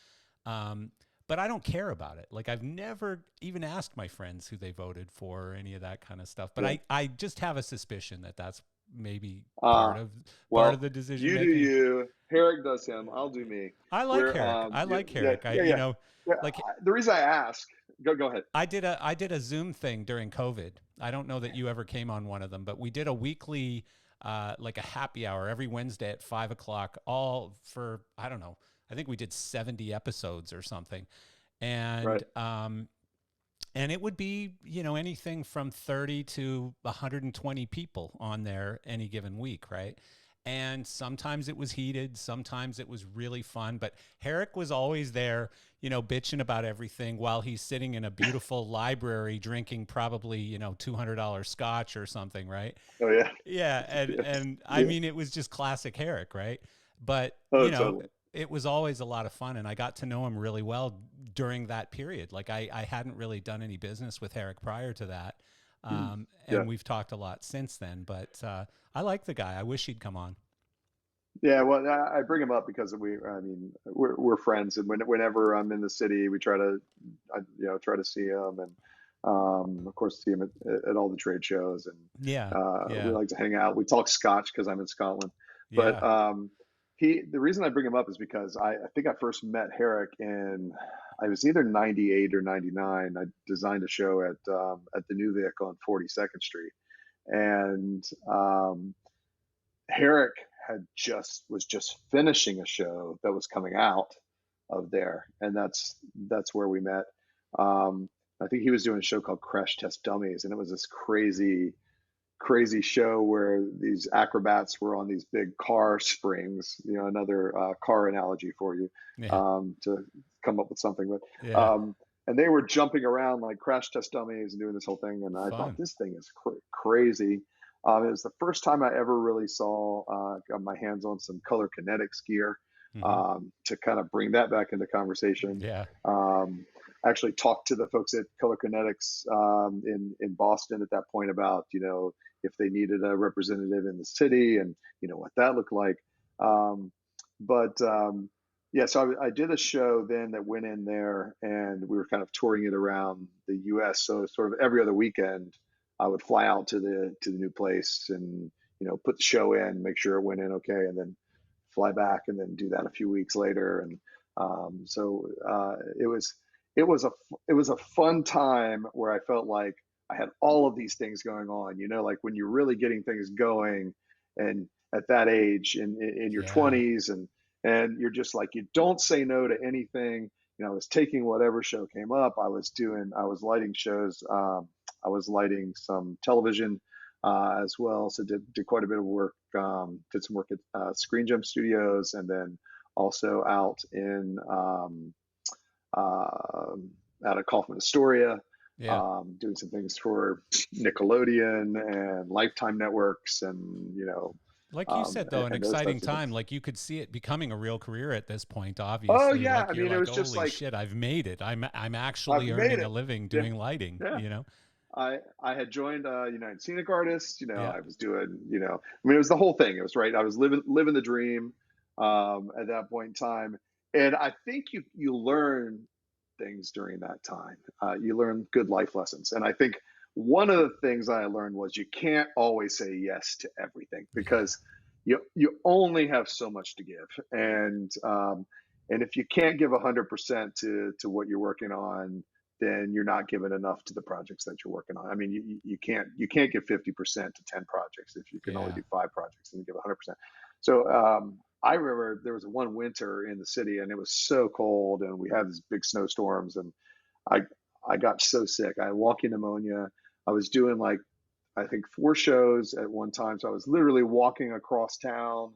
Um, but I don't care about it. Like I've never even asked my friends who they voted for or any of that kind of stuff. But yeah. I just have a suspicion that that's maybe Uh, part of well, the decision you do making. you. Herrick does him. I'll do me. I like We're Herrick. I yeah, like yeah, Herrick. yeah, yeah. Yeah, Like the reason I ask, go ahead. I did a Zoom thing during COVID. I don't know that you ever came on one of them, but we did a weekly like a happy hour every Wednesday at 5 o'clock, all for I don't know. I think we did 70 episodes or something, Right. and it would be anything from 30 to 120 people on there any given week, right? And sometimes it was heated, sometimes it was really fun, but Herrick was always there, bitching about everything while he's sitting in a beautiful library drinking probably $200 scotch or something, right? Oh yeah. Yeah, Yeah. and I Yeah. mean it was just classic Herrick, right? But Oh, totally. it was always a lot of fun, and I got to know him really well during that period. Like I hadn't really done any business with Herrick prior to that, Mm. and Yeah. we've talked a lot since then. But I like the guy. I wish he'd come on. Yeah, well, I bring him up because I mean, we're friends, and whenever I'm in the city, we try to, try to see him, and of course, see him at all the trade shows, and Yeah, we yeah, like to hang out. We talk Scotch because I'm in Scotland, but yeah. the reason I bring him up is because I think I first met Herrick in, I was either 98 or 99. I designed a show at the New Vic on 42nd Street, and Herrick was just finishing a show that was coming out of there, and that's where we met. Um, I think he was doing a show called Crash Test Dummies, and it was this crazy show where these acrobats were on these big car springs. Another car analogy for you, Yeah, to come up with something. But yeah. and they were jumping around like Crash Test Dummies and doing this whole thing, and I thought Fun. this thing is crazy. It was the first time I ever really saw, got my hands on some color kinetics gear, Hmm. to kind of bring that back into conversation. Yeah. I actually talked to the folks at Color Kinetics, in Boston at that point about, if they needed a representative in the city and, what that looked like. Um, but yeah, so I did a show then that went in there, and we were kind of touring it around the US. So sort of every other weekend, I would fly out to the new place and, put the show in, make sure it went in okay, and then fly back and then do that a few weeks later. And so it was it was a fun time where I felt like I had all of these things going on, like when you're really getting things going, and at that age in your Yeah. 20s, and you're just like, you don't say no to anything. I was taking whatever show came up. I was lighting shows. I was lighting some television as well. So did quite a bit of work. Did some work at Screen Gem Studios, and then also out in uh, out of Kaufman Astoria, Yeah. doing some things for Nickelodeon and Lifetime Networks, and Like you said, though, an and those exciting types of time. things. Like you could see it becoming a real career at this point. Oh Obviously, yeah, like I you're mean, it like, was just holy like, shit, I've made it. I'm I've actually made earning a it. living Yeah, doing lighting. yeah. I had joined United Scenic Artists. Yeah. I was doing, I mean, it was the whole thing. It was right. I was living the dream at that point in time, and I think you learn things during that time. You learn good life lessons, and I think one of the things I learned was you can't always say yes to everything, Yeah. because you only have so much to give, and if you can't give 100% to what you're working on, then you're not giving enough to the projects that you're working on. I mean, you can't give 50% to 10 projects if you can only Yeah. do 5 projects and you give 100%. So I remember there was one winter in the city, and it was so cold, and we had these big snowstorms, and I I got so sick. I had walking pneumonia. I was doing like, I think, 4 shows at one time, so I was literally walking across town,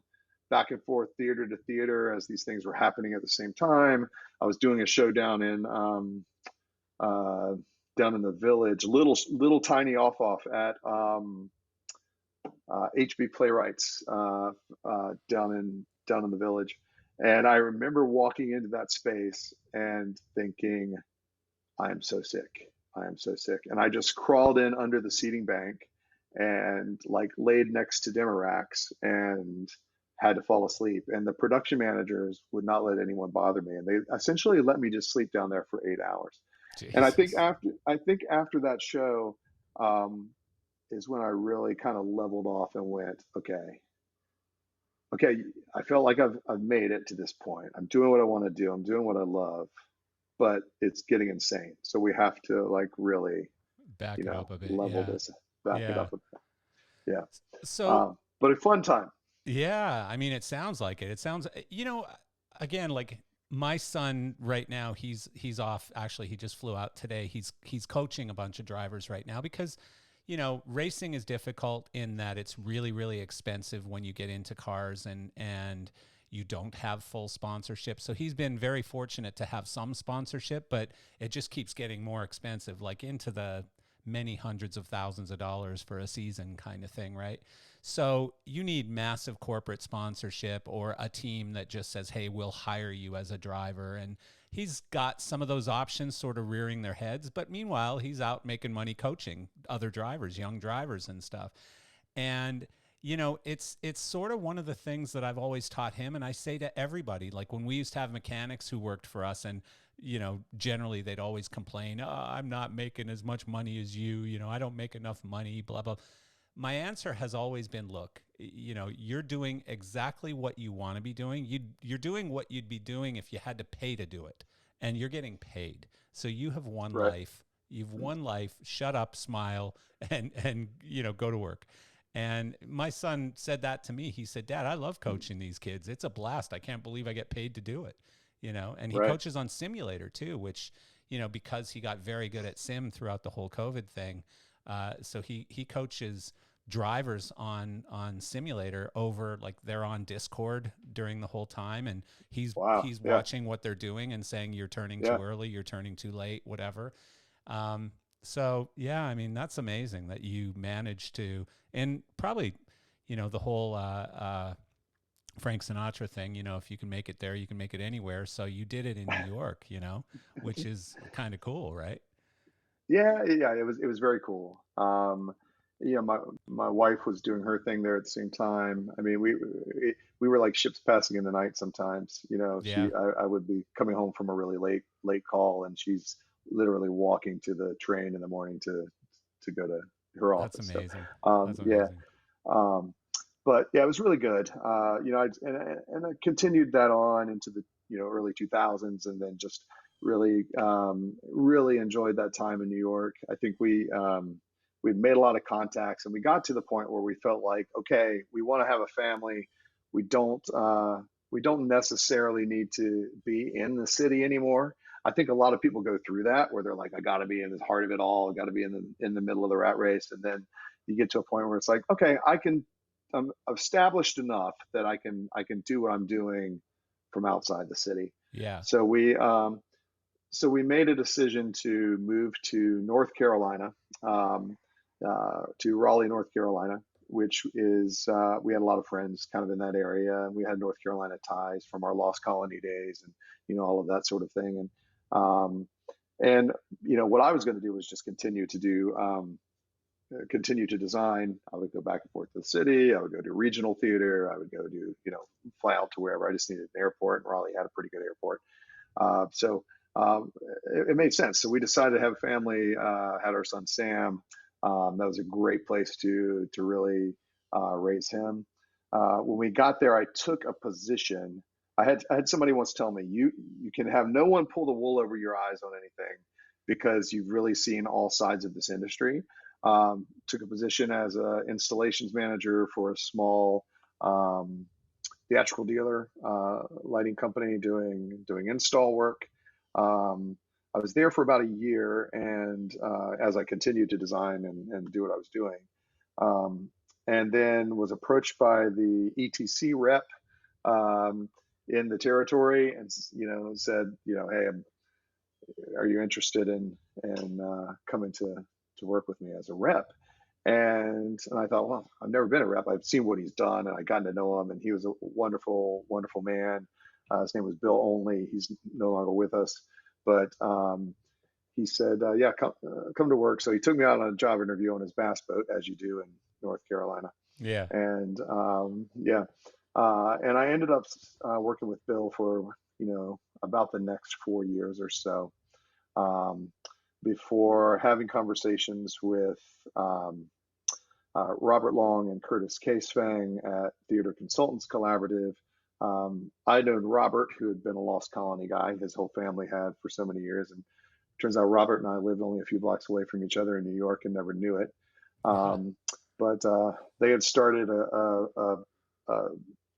back and forth, theater to theater, as these things were happening at the same time. I was doing a show uh, down in the village, little tiny off at HB Playwrights down in the village. And I remember walking into that space and thinking, I am so sick. I am so sick. And I just crawled in under the seating bank and like laid next to dimmer racks and had to fall asleep. And the production managers would not let anyone bother me. And they essentially let me just sleep down there for 8 hours. And Jesus. I think after that show, um, is when I really kind of leveled off and went, okay, okay, I felt like I've made it to this point. I'm doing what I want to do. I'm doing what I love, but it's getting insane. So we have to like really, Back it up a bit. level Yeah. this, back it Yeah. up a bit. Yeah. So, But a fun time. yeah, I mean, it sounds like it. It sounds, again, like my son right now, he's off. Actually, he just flew out today. He's coaching a bunch of drivers right now because, racing is difficult in that it's really, really expensive when you get into cars and you don't have full sponsorship. So he's been very fortunate to have some sponsorship, but it just keeps getting more expensive, like into the many hundreds of thousands of dollars for a season kind of thing, right? So you need massive corporate sponsorship or a team that just says, hey, we'll hire you as a driver. And he's got some of those options sort of rearing their heads. But meanwhile, he's out making money coaching other drivers, young drivers and stuff. And it's sort of one of the things that I've always taught him, and I say to everybody, like when we used to have mechanics who worked for us, and generally they'd always complain, oh, I'm not making as much money as you, I don't make enough money, blah blah. My answer has always been, look, you're doing exactly what you want to be doing. You're doing what you'd be doing if you had to pay to do it, and you're getting paid. So you have one Right. life. You've one life. Shut up, smile, and go to work. And my son said that to me. He said, Dad, I love coaching these kids. It's a blast. I can't believe I get paid to do it. And he Right. coaches on simulator too, which, because he got very good at sim throughout the whole COVID thing. So he coaches drivers on simulator over, like, they're on Discord during the whole time, and Wow. he's Yeah. watching what they're doing and saying, you're turning Yeah. too early, you're turning too late, whatever. So yeah, I mean, that's amazing that you managed to, and probably, the whole Frank Sinatra thing, if you can make it there, you can make it anywhere. So you did it in New York, which is kind of cool, right? Yeah. Yeah. It was very cool. My wife was doing her thing there at the same time. I mean, we were like ships passing in the night sometimes. Yeah, I would be coming home from a really late call, and she's literally walking to the train in the morning to go to her that's office. So, amazing. That's yeah. amazing. Um, but yeah, it was really good. I continued that on into the early 2000s, and then just really enjoyed that time in New York. I think we made a lot of contacts, and we got to the point where we felt like, okay, we want to have a family. We don't we don't necessarily need to be in the city anymore. I think a lot of people go through that where they're like, I got to be in the heart of it all. I got to be in the middle of the rat race, and then you get to a point where it's like, okay, I'm established enough that I can do what I'm doing from outside the city. Yeah. So we made a decision to move to North Carolina, um, to Raleigh, North Carolina, which is we had a lot of friends kind of in that area, and we had North Carolina ties from our Lost Colony days, and all of that sort of thing. Um, and what I was going to do was just continue to design. I would go back and forth to the city. I would go to regional theater. I would go to fly out to wherever. I just needed an airport, and Raleigh had a pretty good airport. So it made sense. So we decided to have a family. Had our son Sam. That was a great place to really raise him. When we got there, I took a position. I had somebody once tell me, you can have no one pull the wool over your eyes on anything because you've really seen all sides of this industry. Took a position as an installations manager for a small theatrical dealer, lighting company doing install work. I was there for about a year, and as I continued to design and do what I was doing, and then was approached by the ETC rep in the territory, and said, hey, are you interested in coming to work with me as a rep? And I thought, well, I've never been a rep. I've seen what he's done, and I gotten to know him, and he was a wonderful, wonderful man. His name was Bill Only. He's no longer with us, but he said, yeah, come to work. So he took me out on a job interview on his bass boat, as you do in North Carolina. Yeah. And yeah, and I ended up working with Bill for about the next 4 years or so, before having conversations with Robert Long and Curtis Casefang at Theater Consultants Collaborative. I'd known Robert, who had been a Lost Colony guy. His whole family had for so many years, and turns out Robert and I lived only a few blocks away from each other in New York and never knew it. But they had started a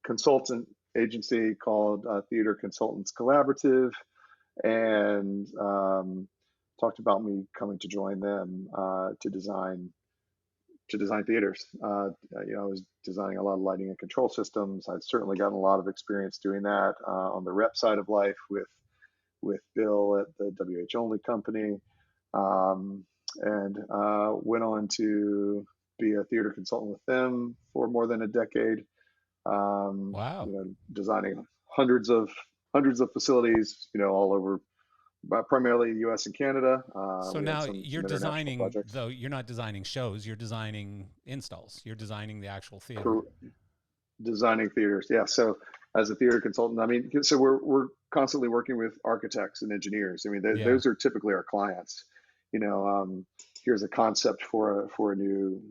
consultant agency called Theater Consultants Collaborative, and talked about me coming to join them to design theaters. I was designing a lot of lighting and control systems. I've certainly gotten a lot of experience doing that on the rep side of life with Bill at the WH Only company, and went on to be a theater consultant with them for more than a decade. Wow. Designing hundreds of facilities, all over, but primarily U.S. and Canada. So We had now some you're international designing, projects. though you're not designing shows, you're designing installs. You're designing the actual theater. Designing theaters, yeah. So as a theater consultant, I mean, so we're constantly working with architects and engineers. I mean, Yeah. those are typically our clients. Here's a concept for a new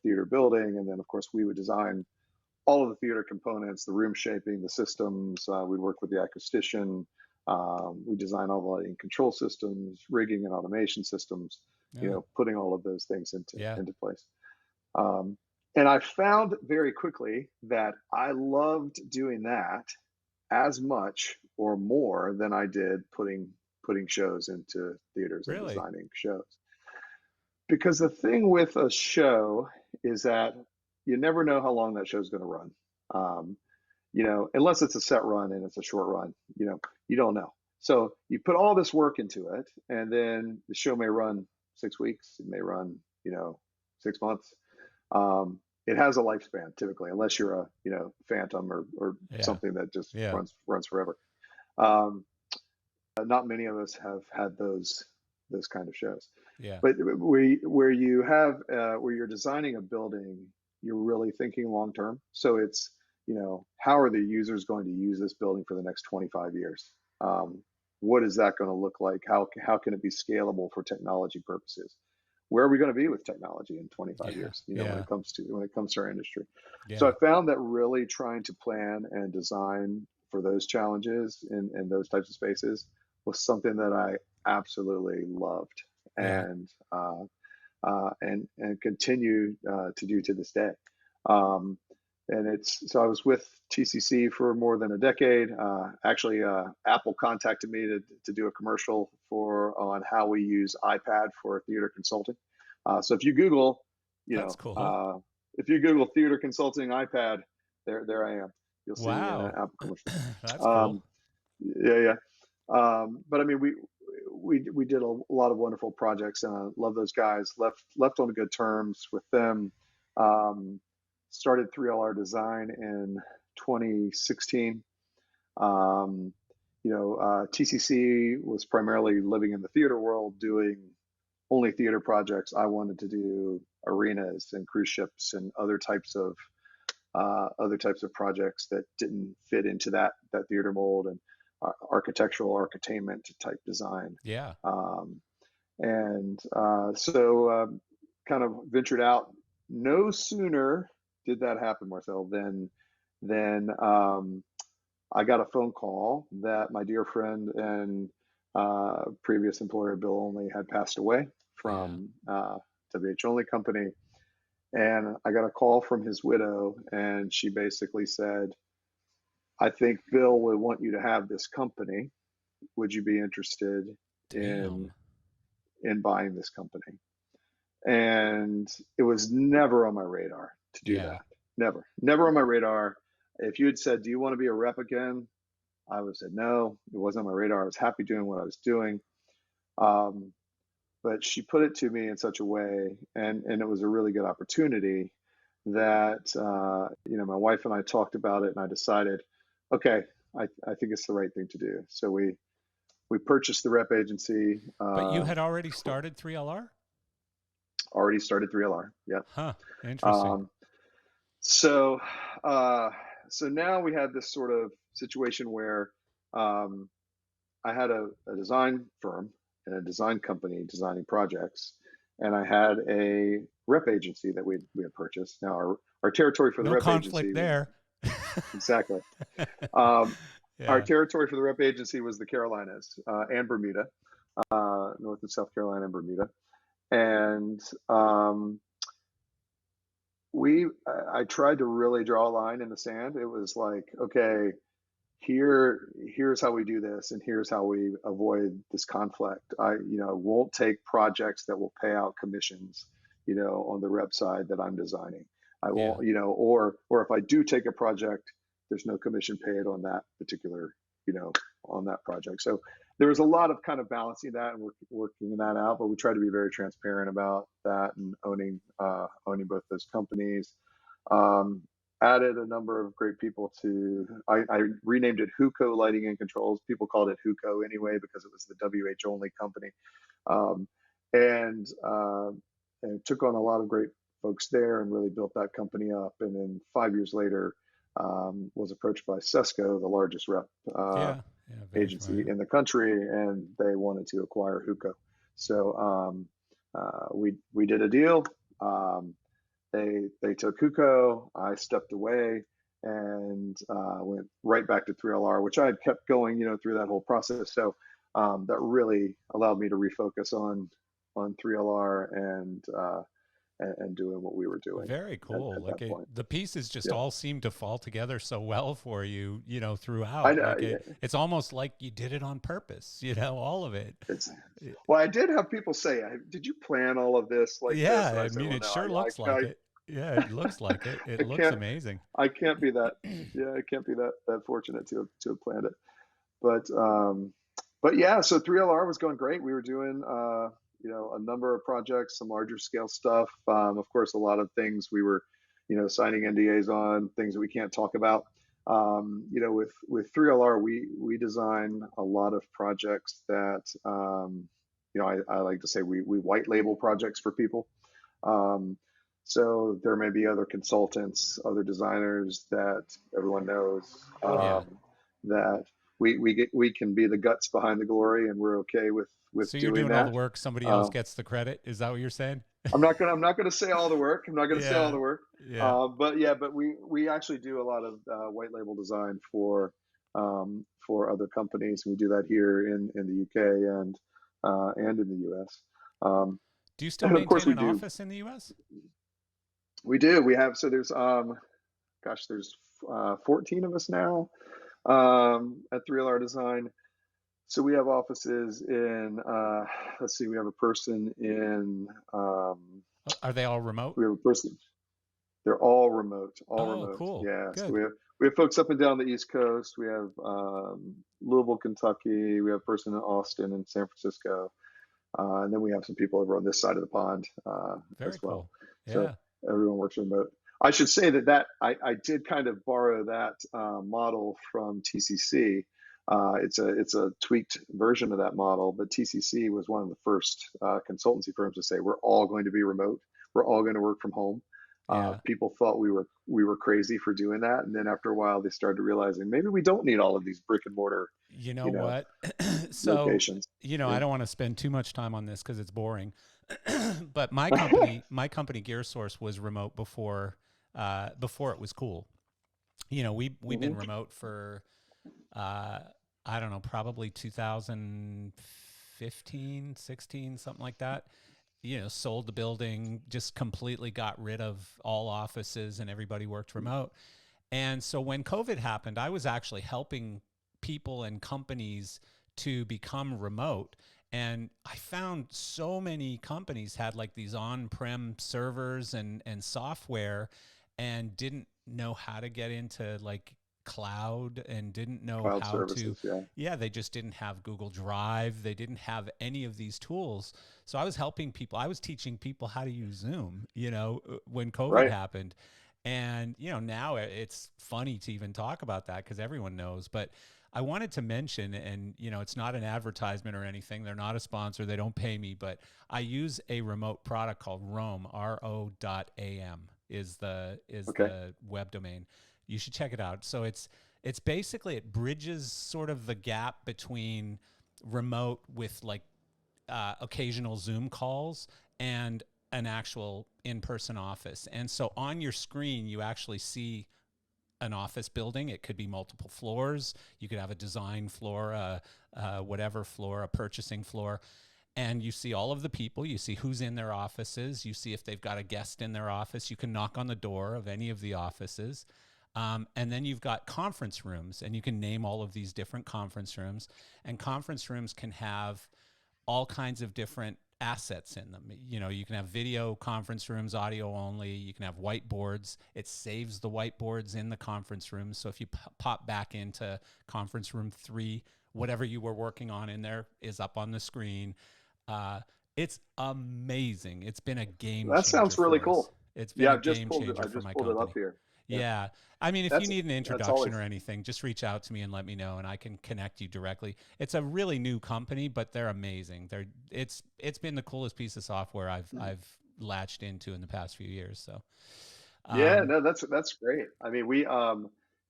theater building, and then of course we would design all of the theater components, the room shaping, the systems. We'd work with the acoustician. We design all the lighting control systems, rigging and automation systems. Yeah. Putting all of those things Yeah. into place. And I found very quickly that I loved doing that as much or more than I did putting shows into theaters and Really? designing shows. Because the thing with a show is that you never know how long that show is going to run. Unless it's a set run and it's a short run, you don't know. So you put all this work into it, and then the show may run 6 weeks, it may run, 6 months. It has a lifespan typically, unless you're a, Phantom or Yeah. something that just Yeah. runs forever. Not many of us have had those kind of shows. Yeah. But where you're designing a building, you're really thinking long term. So it's, how are the users going to use this building for the next 25 years? What is that going to look like? How can it be scalable for technology purposes? Where are we going to be with technology in 25 years? When it comes to our industry. Yeah. So I found that really trying to plan and design for those challenges in those types of spaces was something that I absolutely loved, Yeah. and continue to do to this day. Um, and it's so I was with TCC for more than a decade. Actually, Apple contacted me to do a commercial for on how we use iPad for theater consulting. So if you Google, you That's know, cool. if you Google theater consulting iPad, there I am. You'll see Wow. Apple commercial. That's cool. Um, yeah, yeah. But I mean, we did a lot of wonderful projects, and I love those guys. Left on good terms with them. Um, Started 3LR Design in 2016. Um, TCC was primarily living in the theater world, doing only theater projects. I wanted to do arenas and cruise ships and other types of projects that didn't fit into that theater mold, and architectural architainment type design. Yeah. Um, and kind of ventured out. No sooner did that happen, Marcel, than I got a phone call that my dear friend and previous employer Bill Only had passed away Yeah. from WH Only Company. And I got a call from his widow, and she basically said, I think Bill would want you to have this company. Would you be interested in Damn. buying this company? And it was never on my radar to do Yeah. that. Never on my radar. If you had said, "Do you want to be a rep again?" I would have said no. It wasn't on my radar. I was happy doing what I was doing. Um, but she put it to me in such a way, and it was a really good opportunity that my wife and I talked about it, and I decided, okay, I think it's the right thing to do. So we purchased the rep agency. But you had already started 3LR? Already started 3LR. Yeah. Huh. Interesting. Um, so uh, so now we had this sort of situation where um, I had a design firm and a design company designing projects, and I had a rep agency that we had purchased. Now our territory for the No rep conflict agency was there. exactly um, our Yeah. territory for the rep agency was the Carolinas and Bermuda, North and South Carolina and Bermuda, and I tried to really draw a line in the sand. It was like, okay, here's how we do this, and here's how we avoid this conflict. I won't take projects that will pay out commissions, on the rep side that I'm designing. I Yeah. won't, or if I do take a project, there's no commission paid on that particular, you know on that project. So there was a lot of kind of balancing that and working that out, but we try to be very transparent about that, and owning both those companies. um, Added a number of great people to. I renamed it Huco Lighting and Controls. People called it Huco anyway because it was the WH only company, um, and took on a lot of great folks there and really built that company up. And then 5 years later, was approached by Sesco, the largest rep Yeah. Yeah. Very agency familiar. in the country, and they wanted to acquire Huco. So we did a deal. Um, they took Huco. I stepped away and went right back to 3LR, which I had kept going, through that whole process. So that really allowed me to refocus on 3LR and doing what we were doing Very cool. at Like that point. the pieces just Yeah, all seem to fall together so well for you, I throughout. know. Like Yeah, it's almost like you did it on purpose, all of it. it's Y- well. I did have people say, "Did you plan all of this like Yeah, this?" And I I said, mean "Well, it no, sure looks like it. Yeah, it looks like it. It I looks can't amazing. I can't be that. Yeah, I can't be that fortunate to have planned it." But yeah, so 3LR was going great. We were doing a number of projects, some larger scale stuff. Of course, a lot of things we were signing NDAs on, things that we can't talk about. With 3LR, we design a lot of projects that I like to say we white label projects for people. Um, so there may be other consultants, other designers that everyone knows, Yeah. that we can be the guts behind the glory, and we're okay with So you're doing doing all the that. work, somebody else Uh, gets the credit. Is that what you're saying? I'm not gonna say all the work. I'm not gonna say all Yeah. the work. Yeah. But yeah, but we actually do a lot of white label design for for other companies. We do that here in the UK and in the US. Um, Do you still and of course, maintain we an do. office in the US? We do. We have, so there's, there's 14 of us now at 3LR Design. So we have offices in, let's see, we have a person in, Are they all remote? we have a person, they're all remote, all Oh, remote. cool. Yeah. So Good. we have folks up and down the East Coast. We have Louisville, Kentucky. We have a person in Austin and San Francisco. And then we have some people over on this side of the pond as Very well. cool. So Yeah. everyone works remote. I should say that I did kind of borrow that model from TCC. It's a tweaked version of that model, but TCC was one of the first consultancy firms to say we're all going to be remote. We're all going to work from home. Yeah. People thought we were crazy for doing that, and then after a while, they started realizing maybe we don't need all of these brick and mortar, You know you know, what? So, locations. I Yeah. don't want to spend too much time on this because it's boring. But my company Gear Source was remote before it was cool. We've been Hmm. remote for uh, I don't know, probably 2015, 16, something like that. Sold the building, just completely got rid of all offices and everybody worked remote. And so when COVID happened, I was actually helping people and companies to become remote. And I found so many companies had like these on-prem servers and software and didn't know how to get into like cloud and didn't know Cloud how to, services, yeah. yeah, they just didn't have Google Drive. They didn't have any of these tools. So I was helping people. I was teaching people how to use Zoom, when COVID Right. happened. And, now it's funny to even talk about that because everyone knows. But I wanted to mention, and, it's not an advertisement or anything. They're not a sponsor. They don't pay me. But I use a remote product called Roam, RO.am is Okay. the web domain. You should check it out. So it's basically, it bridges sort of the gap between remote with like occasional Zoom calls and an actual in-person office. And so on your screen, you actually see an office building. It could be multiple floors. You could have a design floor, whatever floor, a purchasing floor. And you see all of the people. You see who's in their offices. You see if they've got a guest in their office. You can knock on the door of any of the offices. And then you've got conference rooms, and you can name all of these different conference rooms. And conference rooms can have all kinds of different assets in them. You can have video conference rooms, audio only. You can have whiteboards. It saves the whiteboards in the conference rooms. So if you pop back into conference room 3, whatever you were working on in there is up on the screen. Uh, it's amazing. It's been a game That changer sounds really for us. cool. It's been Yeah, a game changer I for just my pulled it up company. here. Yeah. Yeah. I mean, if you That's need an that's introduction always. or anything, just reach out to me and let me know and I can connect you directly. It's a really new company, but they're amazing. It's been the coolest piece of software I've latched into in the past few years. So, Yeah, um, no, that's great. I mean,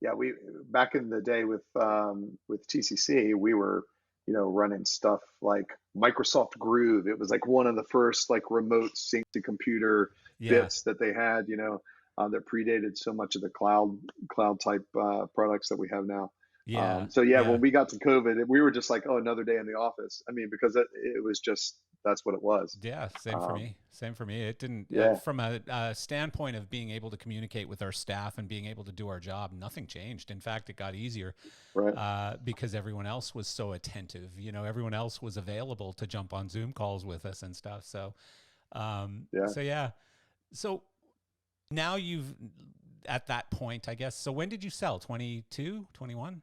yeah, we back in the day with TCC, we were, running stuff like Microsoft Groove. It was like one of the first like remote sync to computer yeah. bits that they had, that predated so much of the cloud type products that we have now. Yeah. So yeah, Yeah. when we got to COVID, we were just like, oh, another day in the office. I mean, because it was just that's what it was. Yeah, same for Um, me. Same for me. It didn't, yeah, from a standpoint of being able to communicate with our staff and being able to do our job, nothing changed. In fact, it got easier right. because everyone else was so attentive. Everyone else was available to jump on Zoom calls with us and stuff. So, Yeah. yeah. So now you've, at that point, I guess. So when did you sell? 22, 21?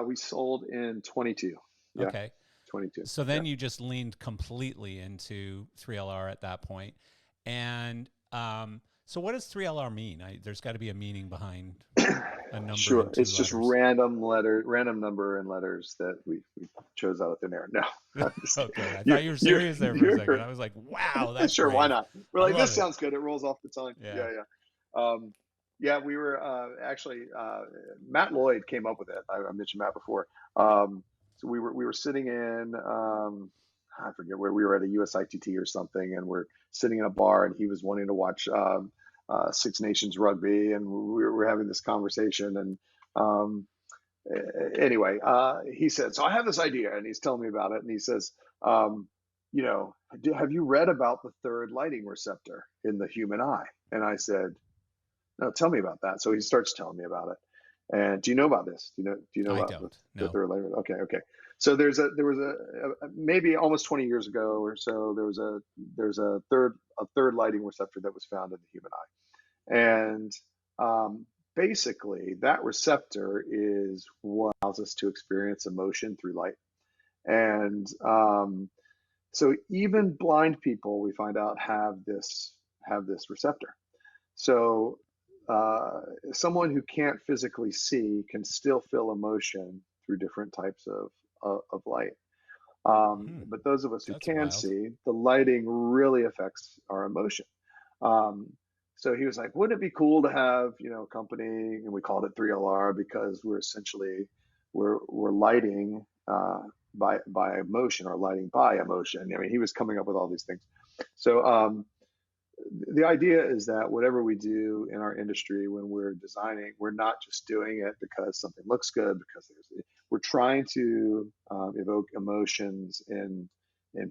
We sold in 22. Yeah, Okay. 22. So Yeah. then you just leaned completely into 3LR at that point. And so what does 3LR mean? There's got to be a meaning behind a number Sure. and two It's just letters. random number and letters that we chose out of thin air. No, I'm just Okay. I kidding. thought you were serious there for a second. You're, I was like, wow, that's sure. Why brave. not? We're I like, love this it. sounds good. It rolls off the tongue. Yeah. Yeah, yeah. Yeah, we were actually Matt Lloyd came up with it. I mentioned Matt before. So we were sitting in I forget where we were at a USITT or something, and we're sitting in a bar, and he was wanting to watch Six Nations rugby, and we were having this conversation, and anyway, he said, so I have this idea, and he's telling me about it, and he says, um, have you read about the third lighting receptor in the human eye? And I said, no, tell me about that. So he starts telling me about it. And do you know about this? Do you know I about don't the know. third lighting? Okay, okay. So there was a maybe almost 20 years ago or so, there's a third lighting receptor that was found in the human eye. And basically, that receptor is what allows us to experience emotion through light. And so even blind people, we find out, have this receptor. So uh, someone who can't physically see can still feel emotion through different types of light. Hmm, But those of us who that's can wild. see, the lighting really affects our emotion. Um, so he was like, wouldn't it be cool to have, a company, and we called it 3LR because we're lighting by emotion, or lighting by emotion. I mean, he was coming up with all these things. So the idea is that whatever we do in our industry when we're designing, we're not just doing it because something looks good, because we're trying to evoke emotions in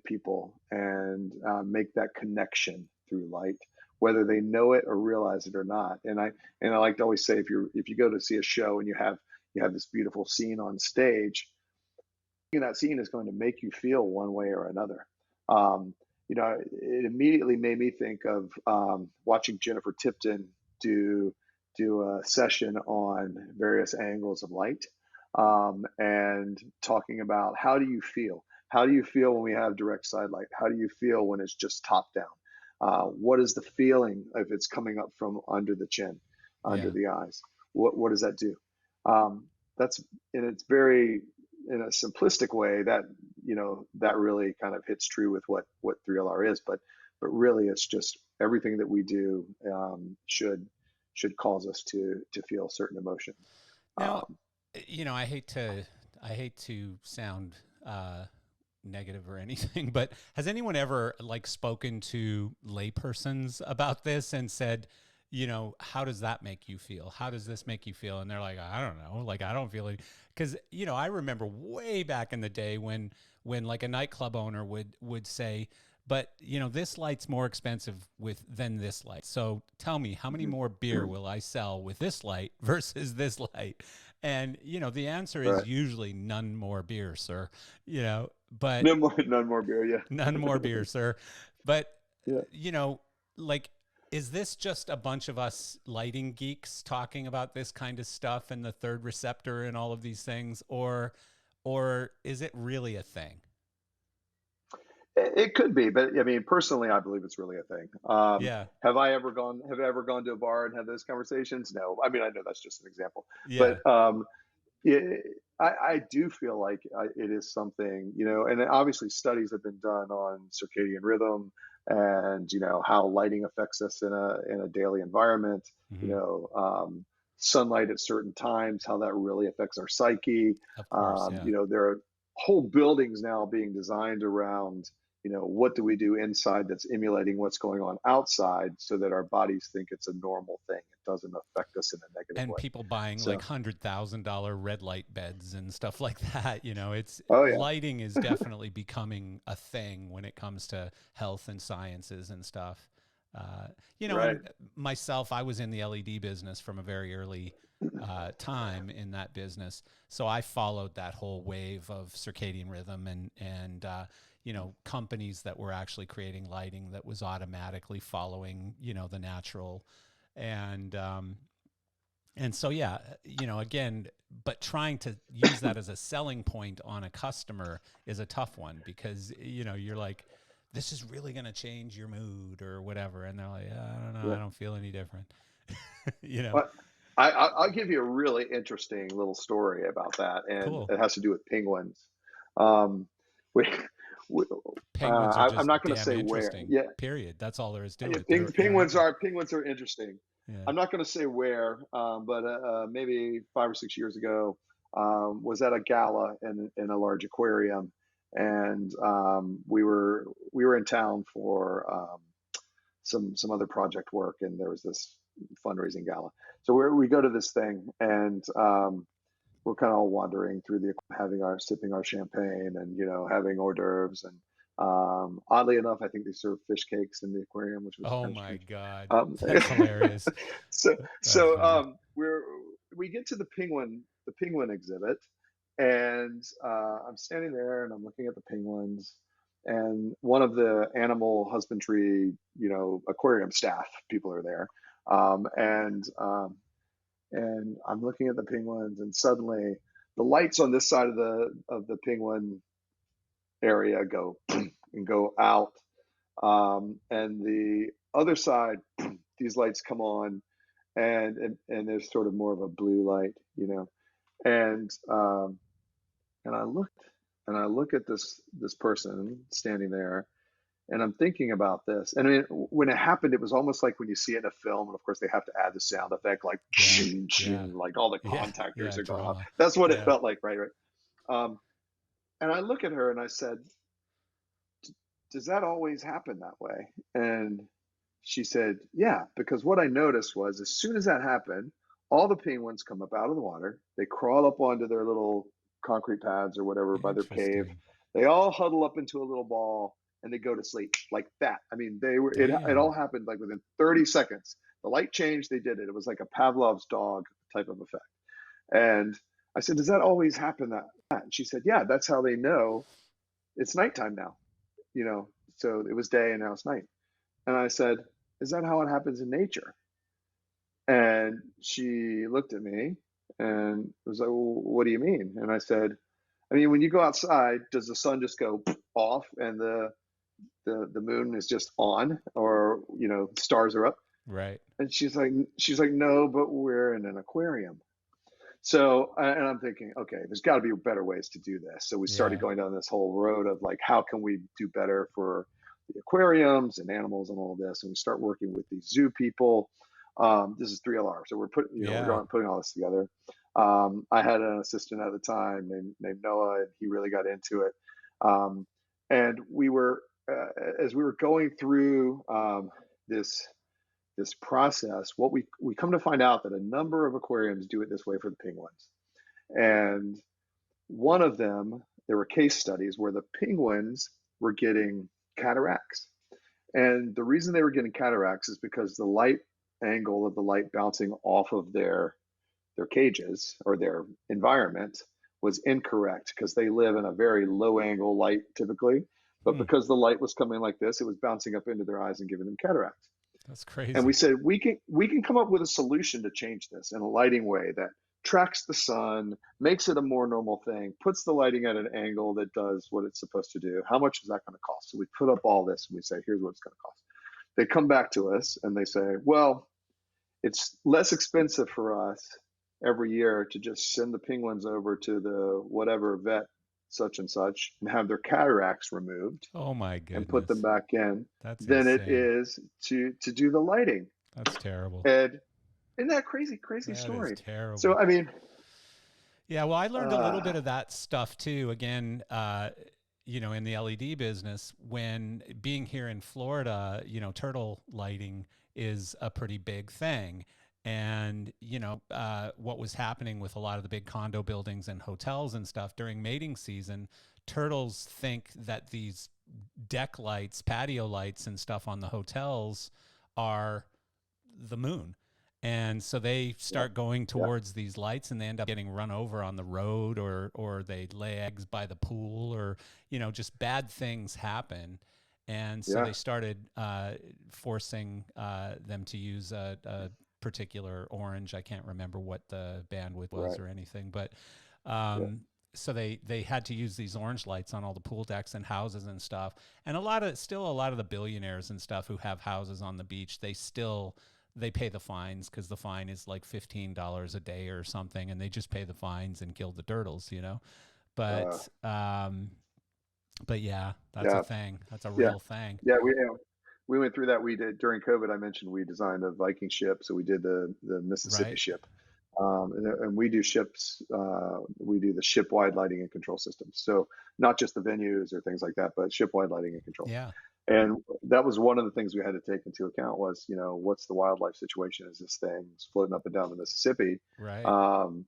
people, and make that connection through light, whether they know it or realize it or not. And I like to always say, if you go to see a show and you have this beautiful scene on stage, that scene is going to make you feel one way or another. Um, it immediately made me think of watching Jennifer Tipton do do a session on various angles of light, and talking about, how do you feel? How do you feel when we have direct side light? How do you feel when it's just top down? What is the feeling if it's coming up from under the chin, under Yeah. the eyes? What does that do? Um, that's and it's very, in a simplistic way, that really kind of hits true with what 3LR is. But really, it's just everything that we do should cause us to feel certain emotions. Now, Um, I hate to sound uh, negative or anything, but has anyone ever like spoken to laypersons about this and said, how does that make you feel? How does this make you feel? And they're like, I don't know. Like, I don't feel it. Because, I remember way back in the day when like a nightclub owner would say, but this light's more expensive than this light. So tell me, how many more beer will I sell with this light versus this light? And the answer is right. usually none more beer, sir. But None more beer. Yeah. none more beer, sir. But Yeah. you know, like, is this just a bunch of us lighting geeks talking about this kind of stuff and the third receptor and all of these things, or is it really a thing? It could be, but I mean, personally, I believe it's really a thing. Yeah, Have I ever gone to a bar and had those conversations? No. I mean, I know that's just an example, but yeah, it, I do feel like it is something, and obviously studies have been done on circadian rhythm, and how lighting affects us in a daily environment. You hmm, know, sunlight at certain times, how that really affects our psyche. of course, yeah. There are whole buildings now being designed around, what do we do inside that's emulating what's going on outside, so that our bodies think it's a normal thing. It doesn't affect us in a negative And way. people buying like So, $100,000 red light beds and stuff like that. It's oh yeah, lighting is definitely becoming a thing when it comes to health and sciences and stuff. right. And myself, I was in the LED business from a very early time in that business, so I followed that whole wave of circadian rhythm and companies that were actually creating lighting that was automatically following the natural and so yeah, again, but trying to use that as a selling point on a customer is a tough one because you're like, this is really going to change your mood or whatever, and they're like, I don't know, Yeah. I don't feel any different. you know, But I'll give you a really interesting little story about that, and cool. it has to do with penguins. Um, we, we Penguins are I'm just not going to damn say where. interesting. Yeah, Period. That's all there is to yeah, it. They're penguins are interesting. yeah. I'm not going to say where, but maybe 5 or 6 years ago, was at a gala in a large aquarium, and we were in town for some other project work, and there was this fundraising gala. So we go to this thing, and we're kind of all wandering through sipping our champagne and, having hors d'oeuvres. And oddly enough, I think they serve fish cakes in the aquarium, which was Oh kind of my strange. God. Um, That's hilarious. so That's so funny. we get to the penguin exhibit, and I'm standing there and I'm looking at the penguins, and one of the animal husbandry, aquarium staff people are there, and I'm looking at the penguins, and suddenly the lights on this side of the penguin area go and go out, and the other side, these lights come on, and there's sort of more of a blue light, and and I look at this person standing there, and I'm thinking about this. And I mean, when it happened, it was almost like when you see it in a film, and of course they have to add the sound effect, like Yeah. Yeah. like all the Yeah. contactors Yeah. are going off. Drama. That's what it Yeah. felt like, right? Right. Um, and I look at her and I said, "Does that always happen that way?" And she said, "Yeah, because what I noticed was as soon as that happened, all the penguins come up out of the water. They crawl up onto their little concrete pads or whatever by their cave. Interesting. They all huddle up into a little ball and they go to sleep like that. I mean, it all Damn. happened like within 30 seconds. The light changed, they did it. It was like a Pavlov's dog type of effect." And I said, "Does that always happen that?" And she said, "Yeah, that's how they know it's nighttime now, you know. So it was day and now it's night." And I said, "Is that how it happens in nature?" And she looked at me and was like, "Well, what do you mean?" And I said, "I mean, when you go outside, does the sun just go off and the moon is just on, or stars are up?" Right. And she's like, "No, but we're in an aquarium." So, and I'm thinking, okay, there's got to be better ways to do this. So we started Yeah. going down this whole road of like, how can we do better for the aquariums and animals and all of this? And we start working with these zoo people. This is 3LR, so we're Yeah. going putting all this together. I had an assistant at the time named Noah, and he really got into it. Um, and we were as we were going through this this process, what we come to find out that a number of aquariums do it this way for the penguins. And one of them, there were case studies where the penguins were getting cataracts. And the reason they were getting cataracts is because the light angle of the light bouncing off of their cages or their environment was incorrect, because they live in a very low angle light typically. But Hmm. because the light was coming like this, it was bouncing up into their eyes and giving them cataracts. That's And we crazy. said we can come up with a solution to change this in a lighting way that tracks the sun, makes it a more normal thing, puts the lighting at an angle that does what it's supposed to do. How much is that going to cost? So we put up all this and we say, here's what it's going to cost. They come back to us and they say, well, it's less expensive for us every year to just send the penguins over to the whatever vet such and such and have their cataracts removed Oh my and put them goodness. back in That's than it insane. is to do the lighting. That's terrible. And isn't that crazy, crazy That is story? So terrible. I mean, Yeah, well, I learned a little uh, bit of that stuff too. Again, in the LED business, when being here in Florida, turtle lighting is a pretty big thing. And, what was happening with a lot of the big condo buildings and hotels and stuff during mating season, turtles think that these deck lights, patio lights, and stuff on the hotels are the moon. And so they yeah, start going yeah, towards these lights and they end up getting run over on the road, or they lay eggs by the pool, or, just bad things happen. And so yeah, they started forcing them to use a particular orange. I can't remember what the bandwidth was right, or anything, but yeah, um, so they had to use these orange lights on all the pool decks and houses and stuff. And a lot of the billionaires and stuff who have houses on the beach, they pay the fines, because the fine is like $15 a day or something, and they just pay the fines and kill the turtles. uh, But but yeah, that's a yeah, thing. That's a yeah, real thing. yeah. We went through that. We did during COVID. I mentioned we designed a Viking ship, so we did the Mississippi Right. ship, and we do ships. We do the ship wide lighting and control systems. So not just the venues or things like that, but ship wide lighting and control. Yeah. And that was one of the things we had to take into account was, what's the wildlife situation as this thing's floating up and down the Mississippi? Right. Um,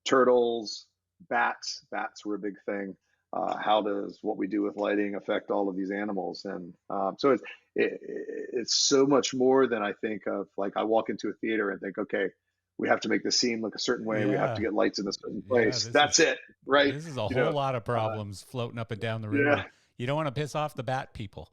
turtles, bats. Bats were a big thing. How does what we do with lighting affect all of these animals? And so it's so much more than I think of. Like I walk into a theater and think, okay, we have to make the scene look a certain way. We have to Yeah. get lights in a certain Yeah. place. That's it, right? This is a You whole know, lot of uh, problems floating up and down the river. yeah, You don't want to piss off the bat people.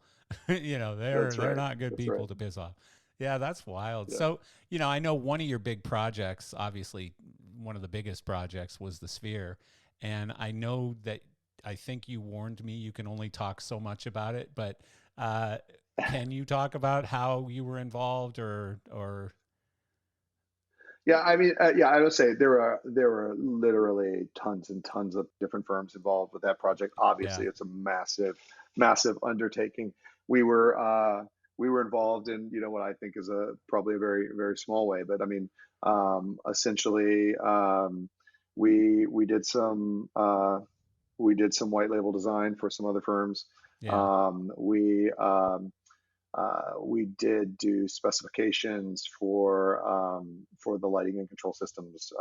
that's They're right. not good That's right. people to piss off. Yeah, that's wild. Yeah. So, I know one of your big projects, obviously one of the biggest projects was the Sphere. And I know that I think you warned me you can only talk so much about it, but uh, can you talk about how you were involved or Yeah, I mean, yeah, I would say there were literally tons and tons of different firms involved with that project. yeah. Obviously, it's a massive, massive undertaking. We were uh, we were involved in what I think is a probably a very very small way, but I mean, essentially, we did some white label design for some other firms. Yeah. We did do specifications for the lighting and control systems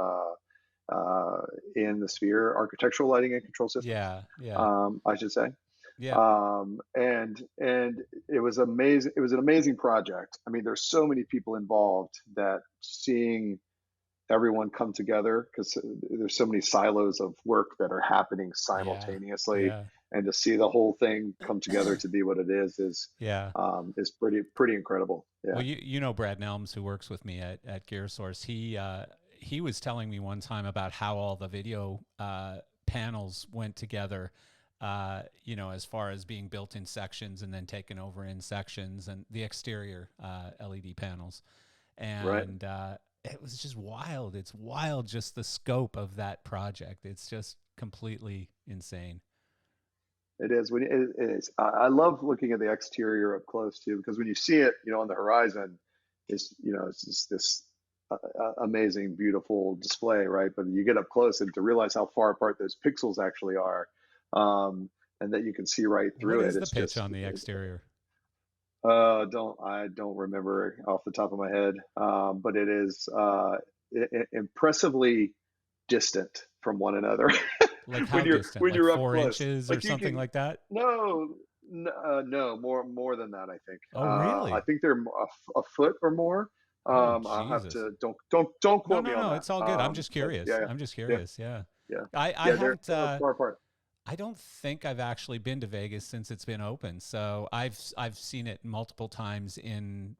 in the Sphere, architectural lighting and control systems, Yeah. Yeah. I should say. Yeah. And it was amazing. It was an amazing project. I mean, there's so many people involved that seeing everyone come together because there's so many silos of work that are happening Yeah. simultaneously, Yeah. and to see the whole thing come together to be what it Yeah. is pretty incredible. Yeah. Well, you know Brad Nelms, who works with me at Gear Source. He was telling me one time about how all the video panels went together. As far as being built in sections and then taken over in sections, and the exterior LED panels, Right. and it was just wild. It's wild, just the scope of that project. It's just completely insane. It is. It is. I love looking at the exterior up close too, because when you see it, on the horizon, it's just this amazing, beautiful display, right? But you get up close and to realize how far apart those pixels actually are, and that you can see right What through it. is the It's pitch just on the exterior? don't remember off the top of my head, but it is impressively distant from one another Like when how you're distant? when Like you're up four close. inches or Like you something can like that? no, no, more than that. I think. Oh, I really? think they're a foot or more. Oh, I'll have Jesus. to don't No, quote me no, on no. that. It's all good. I'm just But curious. yeah, I'm just yeah, curious. Yeah. yeah, I yeah. They're haven't. far apart. I don't think I've actually been to Vegas since it's been open. So I've seen it multiple times in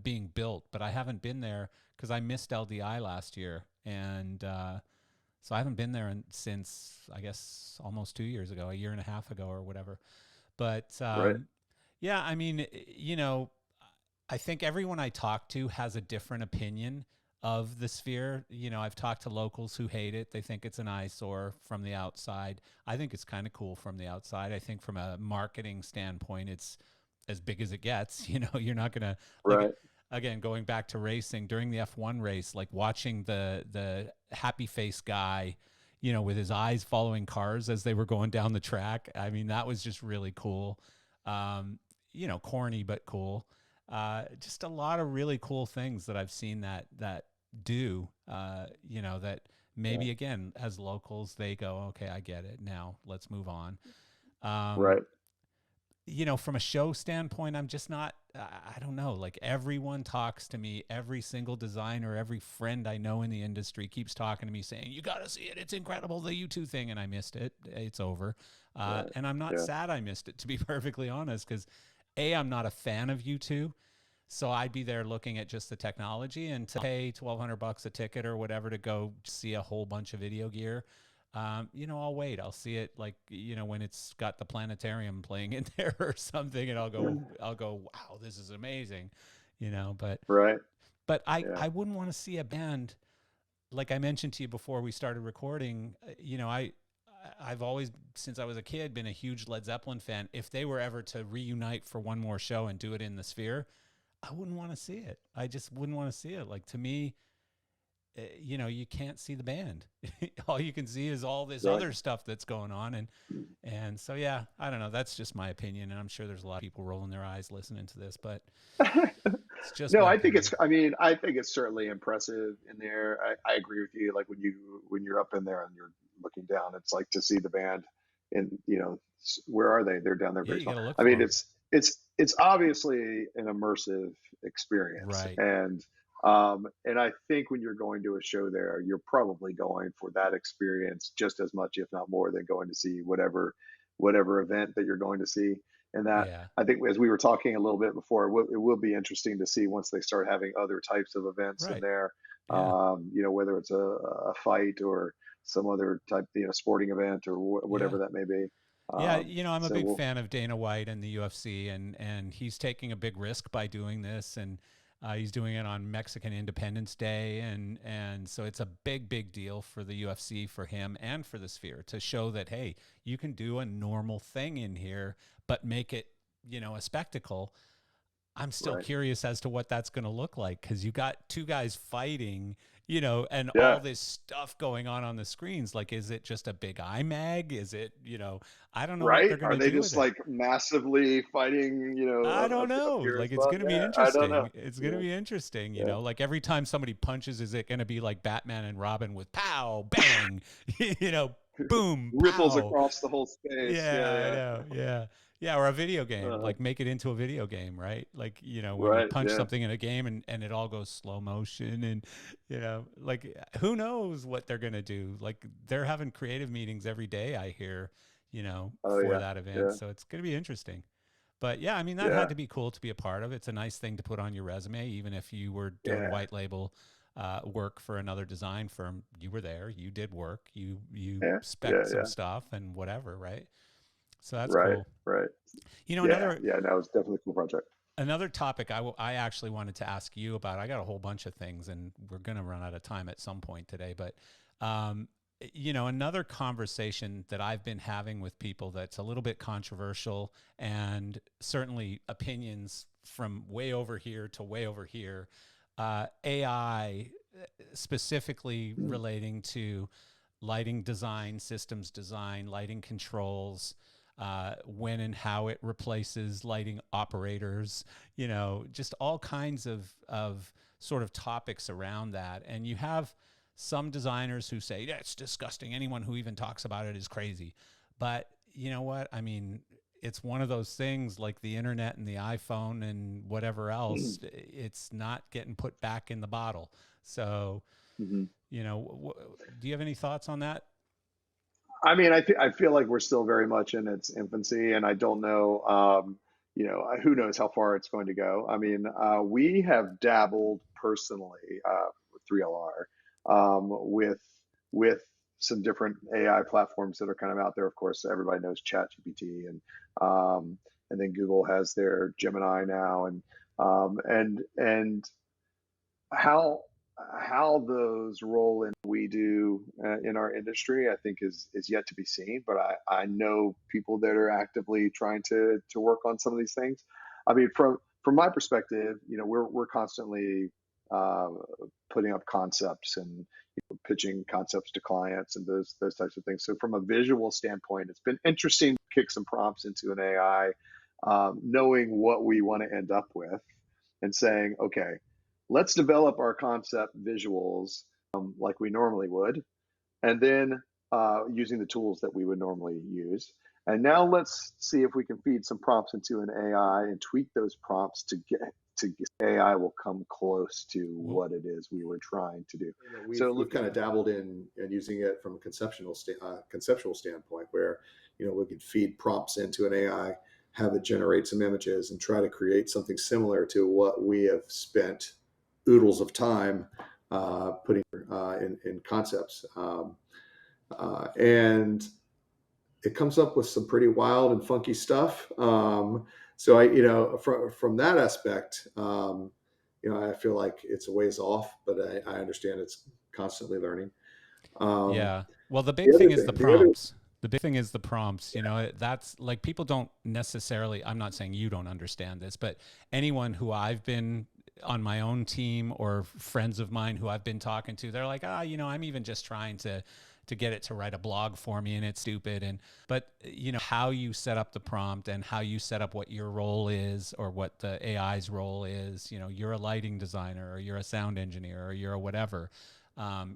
being built, but I haven't been there because I missed LDI last year, and so I haven't been there since I guess almost 2 years ago, a year and a half ago, or whatever. But Right. yeah, I mean, I think everyone I talk to has a different opinion of the Sphere. I've talked to locals who hate it. They think it's an eyesore from the outside. I think it's kind of cool from the outside. I think from a marketing standpoint, it's as big as it gets. You're not going to like Right. again going back to racing during the F1 race, like watching the happy face guy, with his eyes following cars as they were going down the track. I mean, that was just really cool. Corny but cool. Just a lot of really cool things that I've seen that do. That Yeah. maybe again as locals they go, okay, I get it. Now let's move on. Um, Right. from a show standpoint, I'm just not. I don't know. Like everyone talks to me, every single designer, every friend I know in the industry keeps talking to me saying, "You got to see it. It's incredible, the U2 thing." And I missed it. It's over. Right. And I'm not Yeah. sad I missed it, to be perfectly honest, because I'm not a fan of U2. So I'd be there looking at just the technology, and to pay $1,200 a ticket or whatever to go see a whole bunch of video gear. I'll wait. I'll see it like, when it's got the planetarium playing in there or something, and I'll go, wow, this is amazing, but, Right. but I, Yeah. I wouldn't want to see a band, like I mentioned to you before we started recording, I've always, since I was a kid, been a huge Led Zeppelin fan. If they were ever to reunite for one more show and do it in the Sphere, I wouldn't want to see it. I just wouldn't want to see it. Like to me, you can't see the band. All you can see is all this Right. other stuff that's going on, and so yeah, I don't know. That's just my opinion, and I'm sure there's a lot of people rolling their eyes listening to this. But It's just No, my I think opinion. it's. I mean, I think it's certainly impressive in there. I agree with you. Like when you're up in there and you're looking down, it's like to see the band, and where are they? They're down there Yeah, very you small. got to look I for mean, them. it's obviously an immersive experience, Right. and I think when you're going to a show there, you're probably going for that experience just as much, if not more, than going to see whatever event that you're going to see. And that, Yeah. I think, as we were talking a little bit before, it will be interesting to see once they start having other types of events in Right. there. Yeah. Whether it's a fight or some other type, sporting event or Yeah. whatever that may be. Yeah, I'm a So big we'll, fan of Dana White and the UFC, and he's taking a big risk by doing this, and he's doing it on Mexican Independence Day, and so it's a big deal for the UFC, for him, and for the Sphere to show that, hey, you can do a normal thing in here, but make it a spectacle. I'm still right. curious as to what that's going to look like, because you got two guys fighting, and Yeah. all this stuff going on the screens. Like, is it just a big IMAG? Is it, I don't know what Right? they're going Are to they do just with it. like massively fighting, I don't up know. here as Like, it's well? going to be Yeah, I don't know. interesting. It's going to Yeah, be interesting, yeah. like every time somebody punches, is it going to be like Batman and Robin with pow, bang, boom, Ripples pow? across the whole space. Yeah, I Yeah, know. Yeah. Yeah, or a video yeah. game. Like, make it into a video game, right? Like, when you Right. punch Yeah. something in a game, and it all goes slow motion, and like, who knows what they're going to do? Like, they're having creative meetings every day, I hear, Oh for yeah. that event. Yeah. So it's going to be interesting. But yeah, I mean, that Yeah. had to be cool to be a part of. It's a nice thing to put on your resume, even if you were doing Yeah. white label work for another design firm. You were there, you did work, you Yeah. spec Yeah. some Yeah. stuff and whatever, right? So that's Right. cool. Right. Yeah. Another Yeah. No, it's definitely a cool project. topic I actually wanted to ask you about. I got a whole bunch of things, and we're gonna run out of time at some point today. But um, another conversation that I've been having with people that's a little bit controversial, and certainly opinions from way over here to way over here. AI, specifically Mm. relating to lighting design, systems design, lighting controls, when and how it replaces lighting operators, just all kinds of sort of topics around that. And you have some designers who say, yeah, it's disgusting. Anyone who even talks about it is crazy. But you know what? I mean, it's one of those things like the internet and the iPhone and whatever else. It's not getting put back in the bottle. So, Mm-hmm. do you have any thoughts on that? I mean, I feel like we're still very much in its infancy, and I don't know, who knows how far it's going to go. I mean, we have dabbled personally with 3LR with some different AI platforms that are kind of out there. Of course, everybody knows ChatGPT, and then Google has their Gemini now, and how those roll in we do in our industry, I think is yet to be seen. But I know people that are actively trying to work on some of these things. I mean, from my perspective, we're constantly uh, putting up concepts and pitching concepts to clients and those types of things. So from a visual standpoint, it's been interesting to kick some prompts into an AI, knowing what we want to end up with, and saying, okay, let's develop our concept visuals like we normally would, and then using the tools that we would normally use. And now let's see if we can feed some prompts into an AI and tweak those prompts to get AI will come close to Well, what it is we were trying to do. We've kind of dabbled in using it from a conceptual standpoint, where we could feed prompts into an AI, have it generate some images, and try to create something similar to what we have spent oodles of time putting in concepts, and it comes up with some pretty wild and funky stuff. So from that aspect, I feel like it's a ways off, but I understand it's constantly learning. Um, yeah. Well, the the big other thing is the thing, the other, prompts. The big thing is the prompts. That's like, people don't necessarily, I'm not saying you don't understand this, but anyone who I've been on my own team or friends of mine who I've been talking to, they're like, I'm even just trying to get it to write a blog for me, and it's stupid. And but how you set up the prompt and how you set up what your role is or what the AI's role is. You're a lighting designer, or you're a sound engineer, or you're a whatever.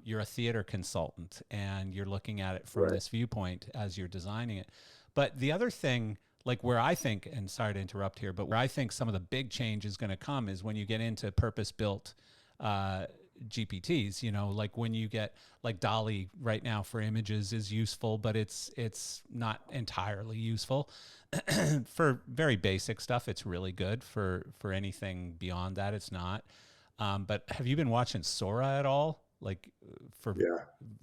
You're a theater consultant, and you're looking at it from this viewpoint as you're designing it. But the other thing, like where I think, and sorry to interrupt here, but where I think some of the big change is going to come is when you get into purpose-built GPTs. Like when you get like DALL-E right now for images is useful, but it's not entirely useful. For very basic stuff, it's really good. For anything beyond that, it's not. But have you been watching Sora at all? Like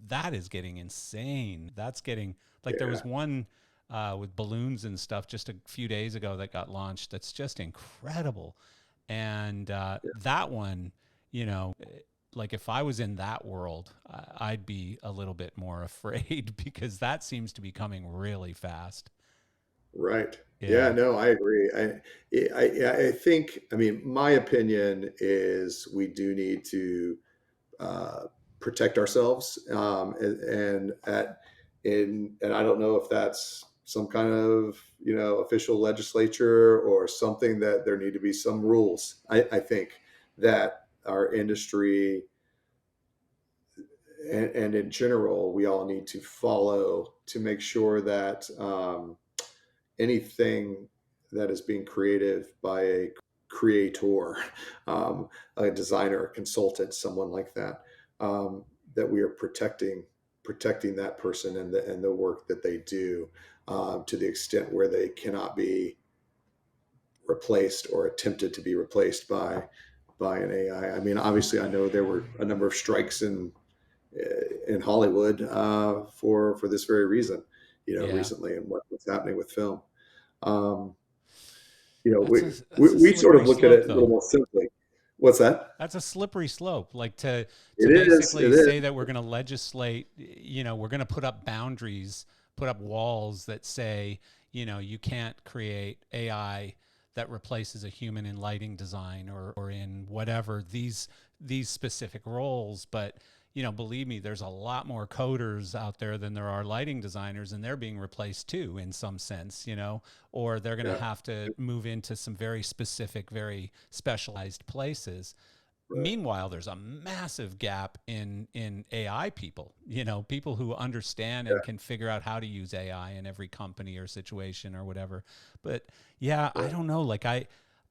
that is getting insane. That's getting like there was one with balloons and stuff just a few days ago that got launched. That's just incredible. And that one, like if I was in that world, I'd be a little bit more afraid because that seems to be coming really fast. Right. Yeah, no, I agree. I think, I mean, my opinion is we do need to protect ourselves. And I don't know if that's some kind of, official legislature or something, that there need to be some rules. I think that our industry and in general, we all need to follow to make sure that anything that is being created by a creator, a designer, a consultant, someone like that, that we are protecting that person and the work that they do, to the extent where they cannot be replaced or attempted to be replaced by an AI. I mean, obviously, I know there were a number of strikes in Hollywood for this very reason, recently, and what's happening with film. We sort of look at it a little more simply. What's that? That's a slippery slope. Like to basically say that we're going to legislate, we're going to put up boundaries, put up walls that say, you can't create AI that replaces a human in lighting design or in whatever these specific roles. But believe me, there's a lot more coders out there than there are lighting designers, and they're being replaced too in some sense, or they're going to have to move into some very specific, very specialized places. Right. Meanwhile, there's a massive gap in AI people, people who understand and can figure out how to use AI in every company or situation or whatever. But I don't know, like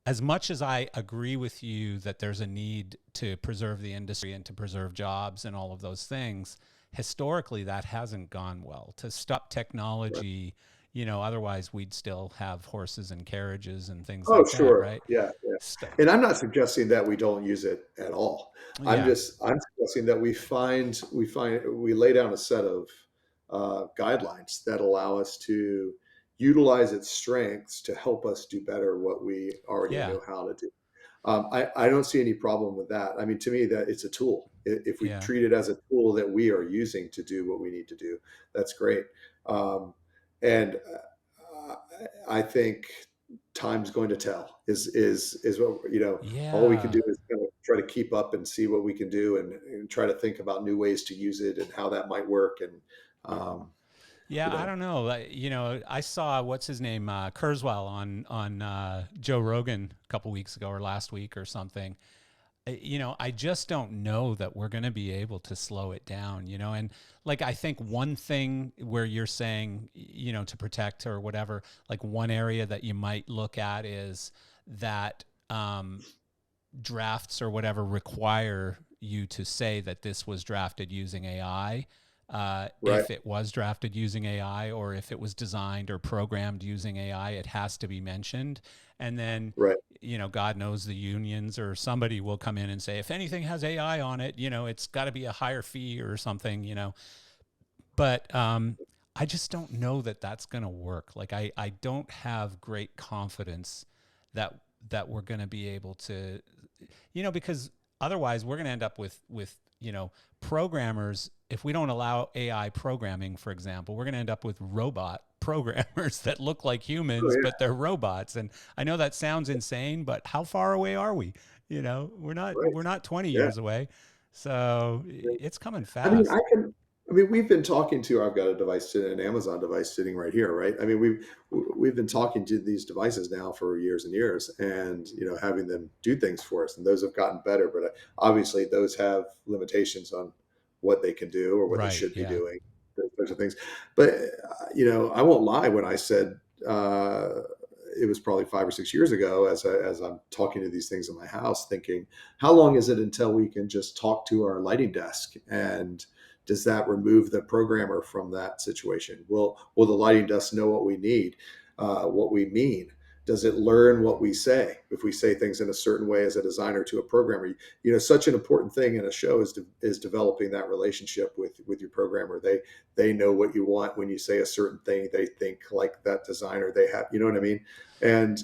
as much as I agree with you that there's a need to preserve the industry and to preserve jobs and all of those things, historically that hasn't gone well. To stop technology, otherwise we'd still have horses and carriages and things like that, right? Yeah. And I'm not suggesting that we don't use it at all. I'm suggesting that we lay down a set of guidelines that allow us to utilize its strengths to help us do better what we already know how to do. I don't see any problem with that. I mean, to me, that it's a tool. If we treat it as a tool that we are using to do what we need to do, that's great. And I think time's going to tell is what, all we can do is kind of try to keep up and see what we can do and try to think about new ways to use it and how that might work. And, I don't know. I saw what's his name, Kurzweil on Joe Rogan a couple weeks ago or last week or something. I just don't know that we're going to be able to slow it down. And like I think one thing where you're saying, to protect or whatever, like one area that you might look at is that drafts or whatever require you to say that this was drafted using AI. If it was drafted using AI or if it was designed or programmed using AI, it has to be mentioned. And then, God knows the unions or somebody will come in and say, if anything has AI on it, it's got to be a higher fee or something, But I just don't know that that's going to work. Like I don't have great confidence that we're going to be able to, because otherwise we're going to end up with programmers. If we don't allow AI programming, for example, we're going to end up with robot programmers that look like humans, but they're robots. And I know that sounds insane, but how far away are we? We're not 20 years away. So it's coming fast. I mean, I mean, we've been talking to. I've got a device, an Amazon device, sitting right here, right? I mean, we've been talking to these devices now for years and years, and having them do things for us, and those have gotten better. But obviously, those have limitations on what they can do or what they Right. should be Yeah. doing, those types of things. But I won't lie when I said it was probably 5 or 6 years ago, as I'm talking to these things in my house, thinking, how long is it until we can just talk to our lighting desk, and does that remove the programmer from that situation? Will the lighting desk know what we need, what we mean? Does it learn what we say if we say things in a certain way as a designer to a programmer? Such an important thing in a show is developing that relationship with your programmer. They know what you want when you say a certain thing. They think like that designer. They have, you know what I mean? And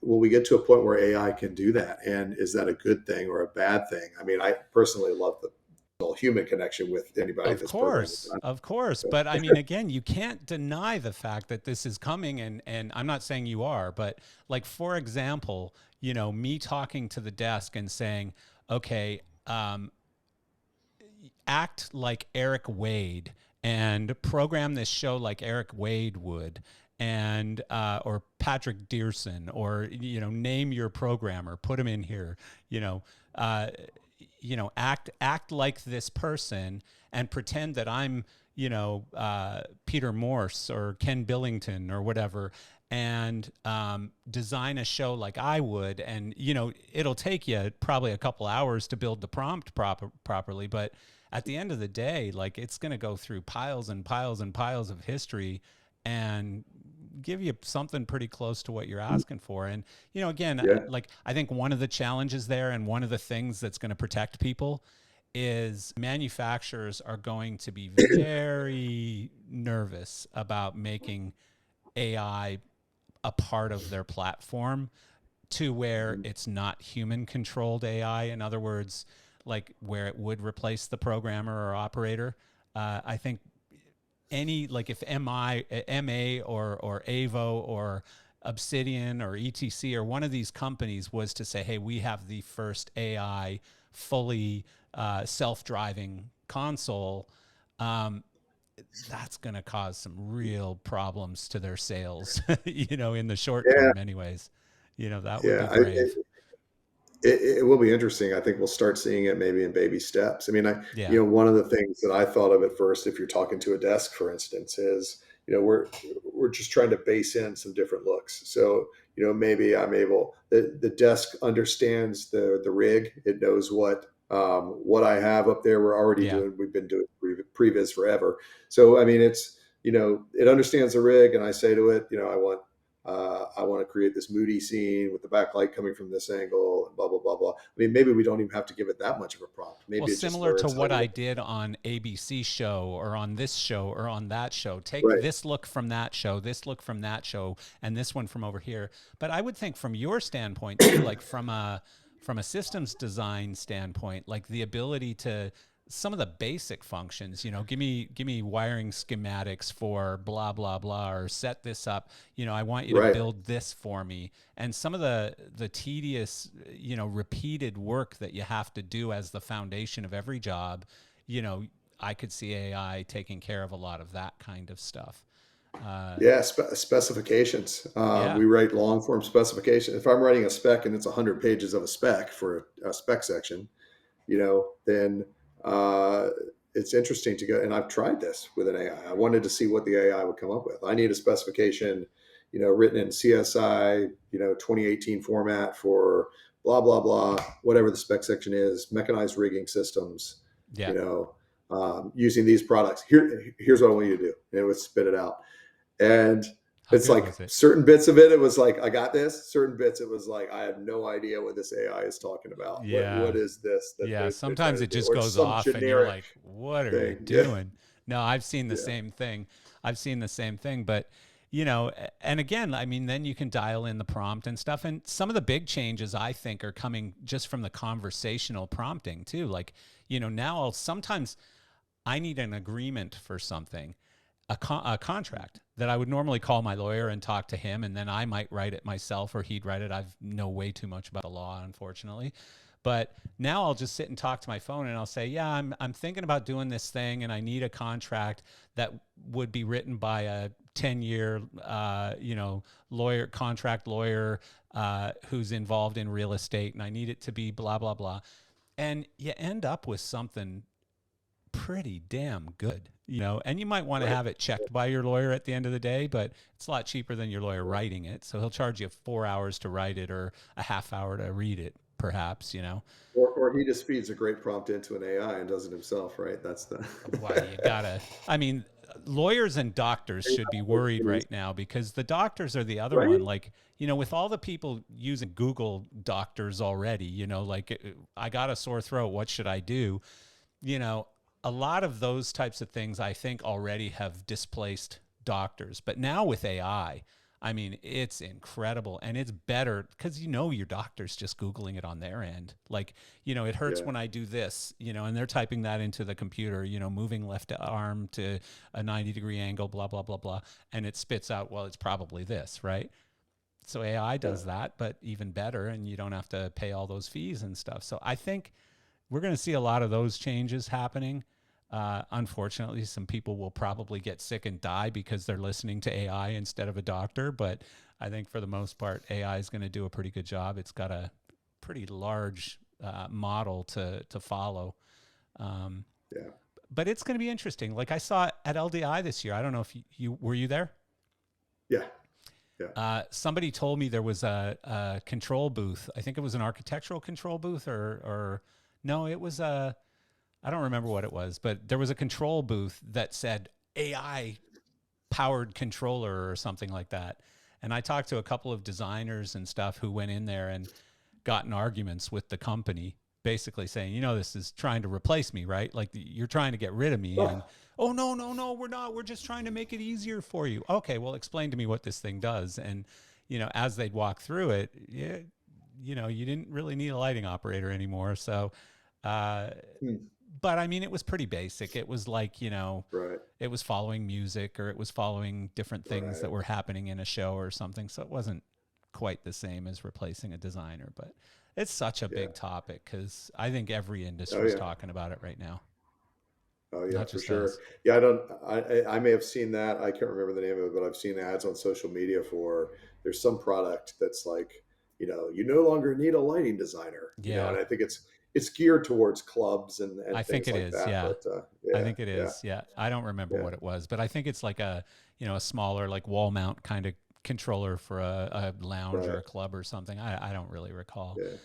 will we get to a point where AI can do that? And is that a good thing or a bad thing? I mean, I personally love the human connection with anybody that's programming. Of course. But I mean, again, you can't deny the fact that this is coming, and I'm not saying you are, but like, for example, me talking to the desk and saying, okay, act like Eric Wade and program this show like Eric Wade would, and or Patrick Dearson, or name your programmer, put him in here, uh, act like this person and pretend that I'm Peter Morse or Ken Billington or whatever, and design a show like I would, and it'll take you probably a couple hours to build the prompt properly, but at the end of the day, like, it's going to go through piles and piles and piles of history and give you something pretty close to what you're asking for. And again, Yeah. like, I think one of the challenges there, and one of the things that's going to protect people, is manufacturers are going to be very nervous about making AI a part of their platform, to where it's not human controlled AI. In other words, like, where it would replace the programmer or operator. I think if MA or Avo or Obsidian or ETC or one of these companies was to say, hey, we have the first AI fully self-driving console, that's going to cause some real problems to their sales, in the short Yeah. term anyways. That would be brave. It will be interesting. I think we'll start seeing it maybe in baby steps. I mean, Yeah. one of the things that I thought of at first, if you're talking to a desk, for instance, is, we're just trying to base in some different looks. So, maybe the desk understands the rig. It knows what I have up there. We're already Yeah. doing, we've been doing previs forever. So, I mean, it's, it understands the rig, and I say to it, I want to create this moody scene with the backlight coming from this angle, and blah blah blah blah. I mean, maybe we don't even have to give it that much of a prompt. Maybe Well, it just similar to learns what I did on ABC show, or on this show, or on that show. Take Right. this look from that show, this look from that show, and this one from over here. But I would think, from your standpoint too, like from a systems design standpoint, like the ability to, some of the basic functions, give me wiring schematics for blah blah blah, or set this up, I want you to Right. build this for me. And some of the tedious, repeated work that you have to do as the foundation of every job, I could see AI taking care of a lot of that kind of stuff. Yeah, specifications. Yeah. We write long form specification. If I'm writing a spec and it's 100 pages of a spec for a spec section, then uh, it's interesting to go. And I've tried this with an AI. I wanted to see what the AI would come up with. I need a specification, written in CSI, 2018 format for blah blah blah, whatever the spec section is, mechanized rigging systems. Yeah. Using these products. Here's what I want you to do, and it would spit it out. And it's like certain bits of it, it was like, I got this. Certain bits, it was like, I have no idea what this AI is talking about. Yeah. What is this? Yeah. Sometimes it just goes off and you're like, what are you doing? Yeah. No, I've seen the same thing. But, and again, I mean, then you can dial in the prompt and stuff. And some of the big changes, I think, are coming just from the conversational prompting too. Like, now sometimes I need an agreement for something, a contract that I would normally call my lawyer and talk to him, and then I might write it myself, or he'd write it. I know way too much about the law, unfortunately. But now I'll just sit and talk to my phone and I'll say, yeah, I'm thinking about doing this thing and I need a contract that would be written by a 10-year, contract lawyer who's involved in real estate, and I need it to be blah, blah, blah. And you end up with something pretty damn good, and you might want to Right. have it checked by your lawyer at the end of the day, but it's a lot cheaper than your lawyer writing it. So he'll charge you 4 hours to write it or a half hour to read it, perhaps. Or he just feeds a great prompt into an AI and does it himself, right? That's the Why you gotta, I mean, lawyers and doctors should be worried right now, because the doctors are the other one. right. Like, with all the people using Google doctors already, like, I got a sore throat, what should I do? you know, a lot of those types of things I think already have displaced doctors. But now with AI, I mean, it's incredible, and it's better because your doctor's just Googling it on their end. Like, it hurts Yeah. when I do this, and they're typing that into the computer, moving left arm to a 90-degree angle, blah, blah, blah, blah. And it spits out, well, it's probably this, right? So AI does Yeah. that, but even better, and you don't have to pay all those fees and stuff. So I think we're going to see a lot of those changes happening. Unfortunately, some people will probably get sick and die because they're listening to AI instead of a doctor. But I think for the most part, AI is going to do a pretty good job. It's got a pretty large model to follow. Yeah. But it's going to be interesting. Like I saw at LDI this year. I don't know if you were you there? Yeah. Yeah. Somebody told me there was a control booth. I think it was an architectural control booth, or no, it was I don't remember what it was, but there was a control booth that said AI powered controller or something like that. And I talked to a couple of designers and stuff who went in there and got in arguments with the company, basically saying, this is trying to replace me, right? Like you're trying to get rid of me. And, oh, no, we're not. We're just trying to make it easier for you. Okay, well, explain to me what this thing does. And, as they'd walk through it, you didn't really need a lighting operator anymore. So, but I mean, it was pretty basic. It was like, Right. it was following music, or it was following different things that Right. were happening in a show or something. So it wasn't quite the same as replacing a designer, but it's such a Yeah. big topic because I think every Oh industry is yeah. talking about it right now. Oh yeah, Not for just sure. us. Yeah, I don't. I may have seen that. I can't remember the name of it, but I've seen ads on social media for there's some product that's like, you no longer need a lighting designer. Yeah, And I think it's geared towards clubs I and think things it like is. that. Yeah. But I yeah, think it yeah, is. Yeah. I don't remember yeah, what it was, but I think it's like a smaller, like wall mount kind of controller for a lounge or right, a club or something. I don't really recall. yeah,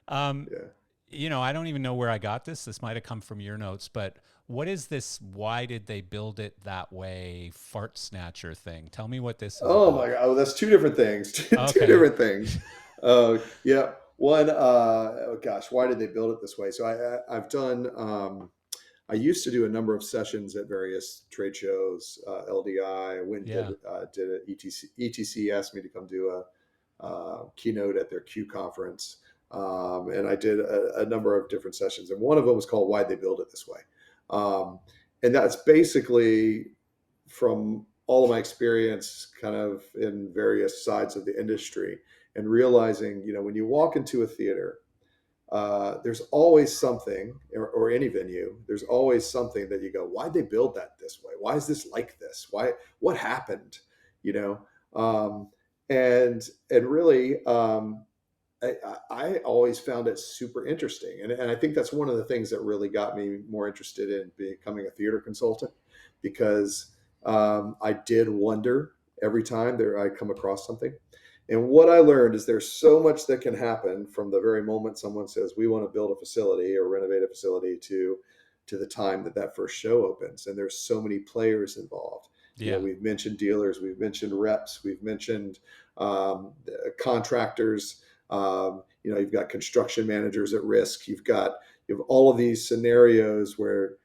Um, yeah. I don't even know where I got this. This might have come from your notes, but what is this? Why did they build it that way? Fart snatcher thing. Tell me what this is Oh my about. God! Oh, that's two different things. Two Okay. different things. Yeah. One. Oh gosh, why did they build it this way? So I've done. I used to do a number of sessions at various trade shows. LDI. Went and Yeah. did it. ETC. ETC asked me to come do a keynote at their Q conference, and I did a number of different sessions. And one of them was called "Why'd They Build It This Way?" And that's basically from all of my experience kind of in various sides of the industry and realizing, when you walk into a theater, there's always something, or any venue, there's always something that you go, why'd they build that this way? Why is this like this? What happened? You know? And really, I always found it super interesting. And I think that's one of the things that really got me more interested in becoming a theater consultant, because I did wonder every time there I come across something. And what I learned is there's so much that can happen from the very moment someone says, we want to build a facility or renovate a facility to the time that first show opens. And there's so many players involved. Yeah. We've mentioned dealers, we've mentioned reps, we've mentioned contractors. You've got construction managers at risk. You have all of these scenarios where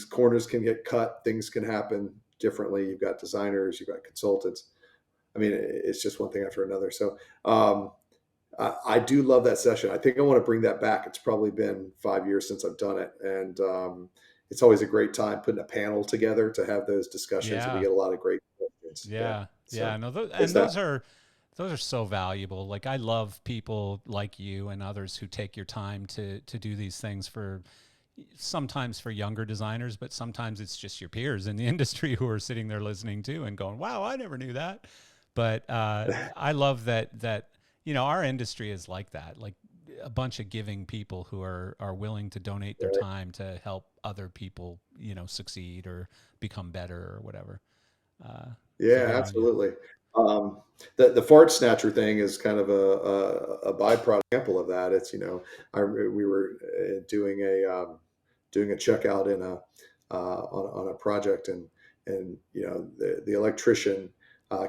corners can get cut, things can happen differently. You've got designers, you've got consultants. I mean, it's just one thing after another. So I do love that session. I think I want to bring that back. It's probably been 5 years since I've done it. And it's always a great time putting a panel together to have those discussions. And we Yeah. get a lot of great questions. Yeah. Yeah. So Yeah. No, it's those that. are Those are so valuable. Like I love people like you and others who take your time to do these things for sometimes for younger designers, but sometimes it's just your peers in the industry who are sitting there listening to and going, wow, I never knew that. But I love that, you know, our industry is like that, like a bunch of giving people who are willing to donate their time to help other people, you know, succeed or become better or whatever. So Yeah, good on you. absolutely. The fart snatcher thing is kind of a byproduct example of that. It's, you know, we were doing a checkout in a on a project, and you know the electrician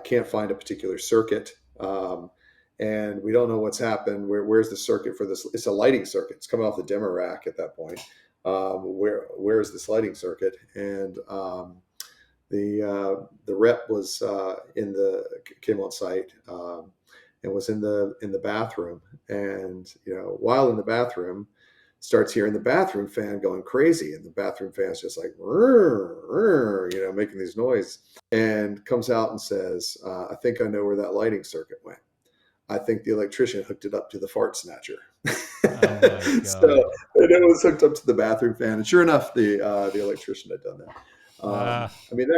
can't find a particular circuit, and we don't know what's happened. Where's the circuit for this? It's a lighting circuit. It's coming off the dimmer rack at that point. Where's this lighting circuit? And the rep was came on site, and was in the bathroom, and you know, while in the bathroom, starts hearing the bathroom fan going crazy, and the bathroom fan's just like you know, making these noise, and comes out and says, I think I know where that lighting circuit went. I think the electrician hooked it up to the fart snatcher. Oh my So, God. and it was hooked up to the bathroom fan, and sure enough, the electrician had done that. I mean,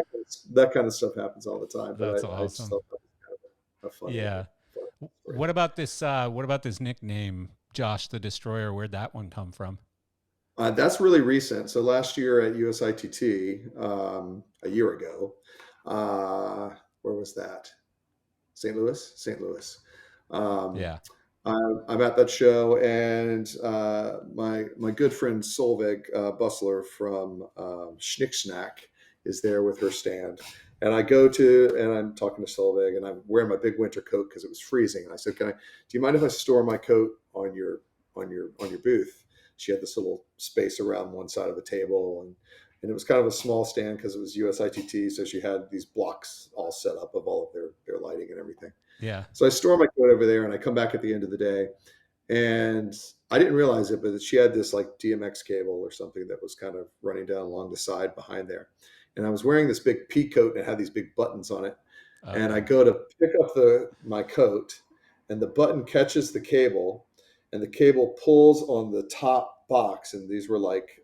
that kind of stuff happens all the time, but That's I just awesome. thought that was kind of a funny Yeah. little story. What about this? What about this nickname, Josh the Destroyer? Where'd that one come from? That's really recent. So last year at USITT, a year ago, where was that? St. Louis? St. Louis. Um, Yeah. I'm at that show, and my good friend Solveig Bussler from Schnick Snack is there with her stand. And I'm talking to Solveig, and I'm wearing my big winter coat because it was freezing. And I said, do you mind if I store my coat on your booth? She had this little space around one side of the table, and it was kind of a small stand because it was USITT. So she had these blocks all set up of all of their lighting and everything. Yeah. So I store my coat over there, and I come back at the end of the day, and I didn't realize it, but she had this like DMX cable or something that was kind of running down along the side behind there. And I was wearing this big pea coat, and it had these big buttons on it. And I Uh-oh. go to pick up my coat, and the button catches the cable, and the cable pulls on the top box. And these were like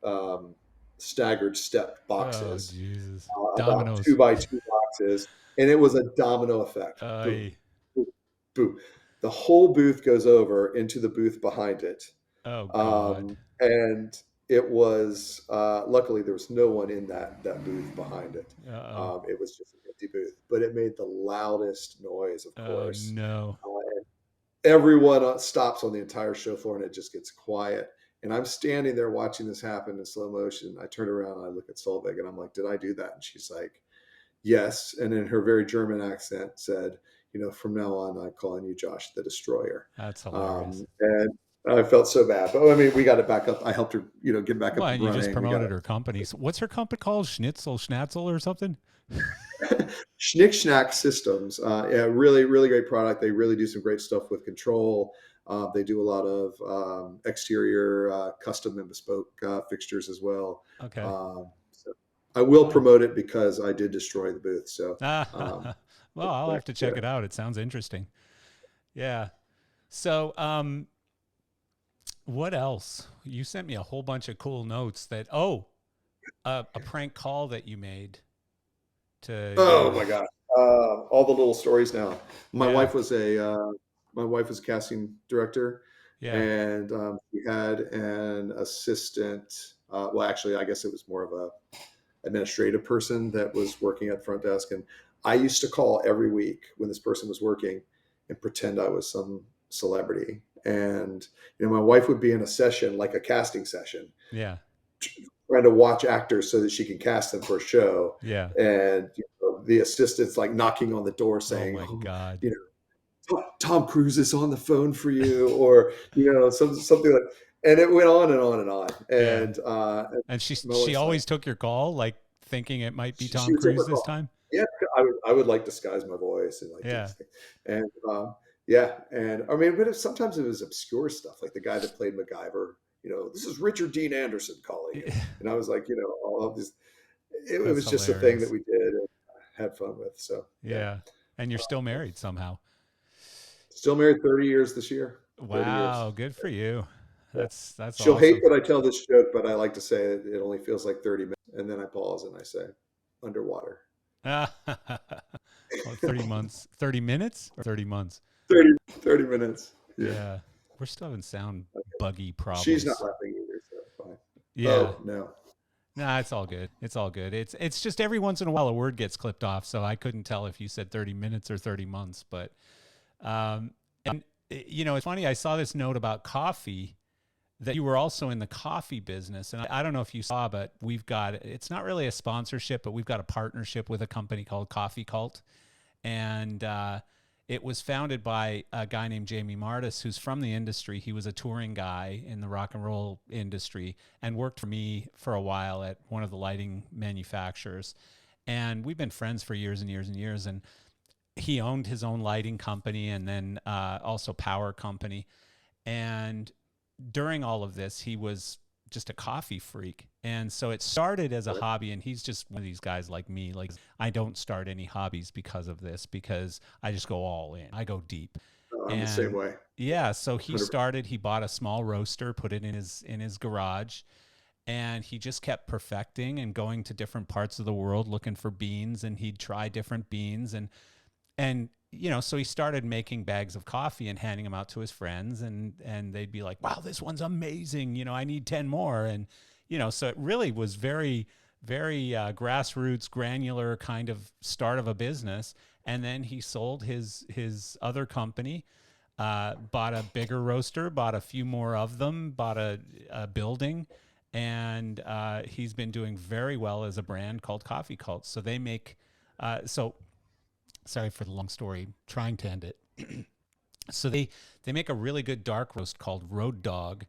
staggered step Oh, boxes, Jesus. about two Dominoes. by two boxes. And it was a domino effect. Boom, Ay. boom, boom. The whole booth goes over into the booth behind it. Oh, God. And it was, luckily there was no one in that booth behind it. Uh-oh. It was just an empty booth, but it made the loudest noise, of Oh, course. no. And everyone stops on the entire show floor, and it just gets quiet. And I'm standing there watching this happen in slow motion. I turn around and I look at Solveig, and I'm like, did I do that? And she's like, yes. And in her very German accent said, you know, from now on, I'm calling you Josh the Destroyer. That's hilarious. And I felt so bad, but I mean, we got it back up. I helped her, you know, get back up Well, and and you just running. We got promoted her company. So what's her company called? Schnatzel or something? Schnick Schnack Systems. Yeah, really, really great product. They really do some great stuff with control. They do a lot of exterior custom and bespoke fixtures as well. Okay. So I will promote it because I did destroy the booth. So, Well, I'll have to check yeah. it out. It sounds interesting. Yeah. So, what else? You sent me a whole bunch of cool notes that, a prank call that you made to Oh your, my God. All the little stories now. My yeah, wife was a casting director, yeah, and she had an assistant. Well, actually, I guess it was more of a administrative person that was working at front desk. And I used to call every week when this person was working and pretend I was some celebrity. And, you know, my wife would be in a session, like a casting session, yeah, trying to watch actors so that she can cast them for a show. yeah. And you know, the assistant's like knocking on the door Oh saying, my oh, God. you know, Tom Cruise is on the phone for you, or, you know, something like, and it went on and on and on. Yeah. And And I'm she always like, always took your call, like thinking it might be she Tom would take Cruise my this call. time. Yeah, I would like disguise my voice and like do Yeah. this thing. And yeah, and I mean, but sometimes it was obscure stuff, like the guy that played MacGyver. You know, this is Richard Dean Anderson calling you, and I was like, you know, all of this. It That's was just a thing that hilarious. we did and had fun with. So yeah. Yeah. And you're still married somehow. Still married 30 years this year. 30 years. Wow, good for you. Yeah. That's She'll hate awesome. that I tell this joke, but I like to say it only feels like 30 minutes. And then I pause and I say, underwater. Well, 30 months, 30 minutes or 30 months? 30 minutes. Yeah. Yeah. We're still having sound Okay. buggy She's not problems. laughing either, so it's fine. Yeah. Oh, no. Nah, it's all good. It's all good. It's just every once in a while a word gets clipped off, so I couldn't tell if you said 30 minutes or 30 months, but and it's funny, I saw this note about coffee that you were also in the coffee business. And I don't know if you saw, but it's not really a sponsorship, but we've got a partnership with a company called Coffee Cult. And it was founded by a guy named Jamie Martis, who's from the industry. He was a touring guy in the rock and roll industry and worked for me for a while at one of the lighting manufacturers. And we've been friends for years and years and years. And he owned his own lighting company and then also power company. And during all of this, he was just a coffee freak. And so it started as a hobby, and he's just one of these guys like me. Like, I don't start any hobbies because of this, because I just go all in. I go deep. I'm the same way. Yeah, so he 100%. he bought a small roaster, put it in his garage, and he just kept perfecting and going to different parts of the world looking for beans, and he'd try different beans and so he started making bags of coffee and handing them out to his friends, and they'd be like, wow, this one's amazing. I need 10 more. And, so it really was very, very grassroots, granular kind of start of a business. And then he sold his other company, bought a bigger roaster, bought a few more of them, bought a building, and he's been doing very well as a brand called Coffee Cult. So they make, sorry for the long story, trying to end it. So they make a really good dark roast called Road Dog,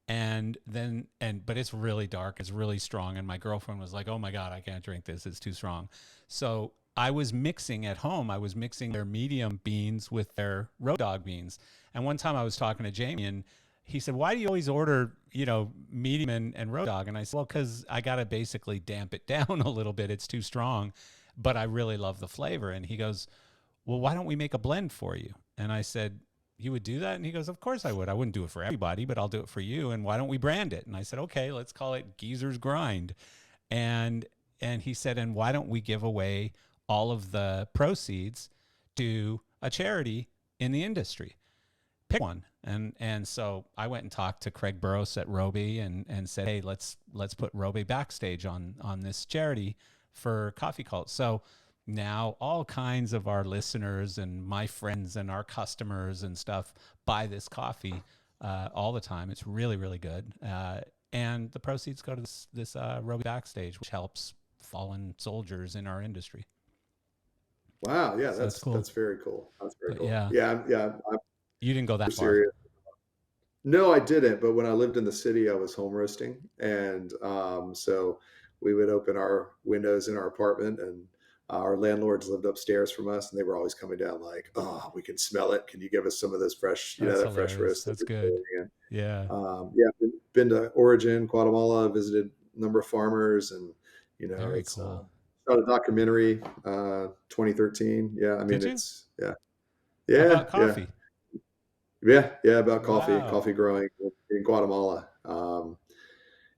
but it's really dark, it's really strong, and my girlfriend was like, oh my god, I can't drink this, it's too strong. So I was mixing at home, I was mixing their medium beans with their Road Dog beans. And one time I was talking to Jamie, and he said, why do you always order medium and Road Dog? And I said, well, because I gotta basically damp it down a little bit, it's too strong, but I really love the flavor. And he goes, well, why don't we make a blend for you? And I said, you would do that? And he goes, of course I would. I wouldn't do it for everybody, but I'll do it for you. And why don't we brand it? And I said, okay, let's call it Geezer's Grind. And he said, and why don't we give away all of the proceeds to a charity in the industry? Pick one. And so I went and talked to Craig Burrows at Roby and said, hey, let's put Roby backstage on this charity for Coffee Cult. So now all kinds of our listeners and my friends and our customers and stuff buy this coffee all the time. It's really, really good. And the proceeds go to this Roby backstage, which helps fallen soldiers in our industry. Wow. Yeah. So that's cool. That's very cool. That's very cool. Yeah. Yeah. You didn't go that far. Serious. No, I didn't. But when I lived in the city, I was home roasting. And so we would open our windows in our apartment, and our landlords lived upstairs from us, and they were always coming down like, oh, we can smell it. Can you give us some of this fresh, that fresh roast? That's good. Yeah. Been to Origin, Guatemala, visited a number of farmers, and, very it's cool. Shot a documentary, 2013. Yeah. I mean, it's, yeah. About coffee. Yeah. About coffee, Wow. coffee growing in Guatemala.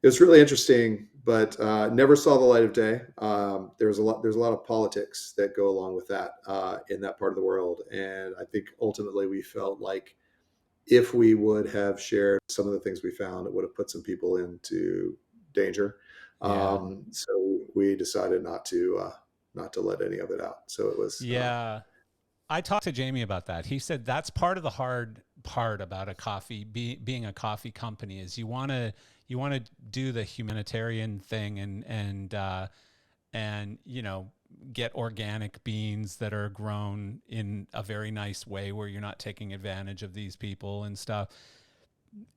It was really interesting, but never saw the light of day. There's a lot of politics that go along with that in that part of the world, and I think ultimately we felt like if we would have shared some of the things we found, it would have put some people into danger. Yeah. So we decided not to let any of it out. So it was. Yeah. I talked to Jamie about that. He said that's part of the hard part about a coffee being a coffee company is you want to do the humanitarian thing and get organic beans that are grown in a very nice way where you're not taking advantage of these people and stuff.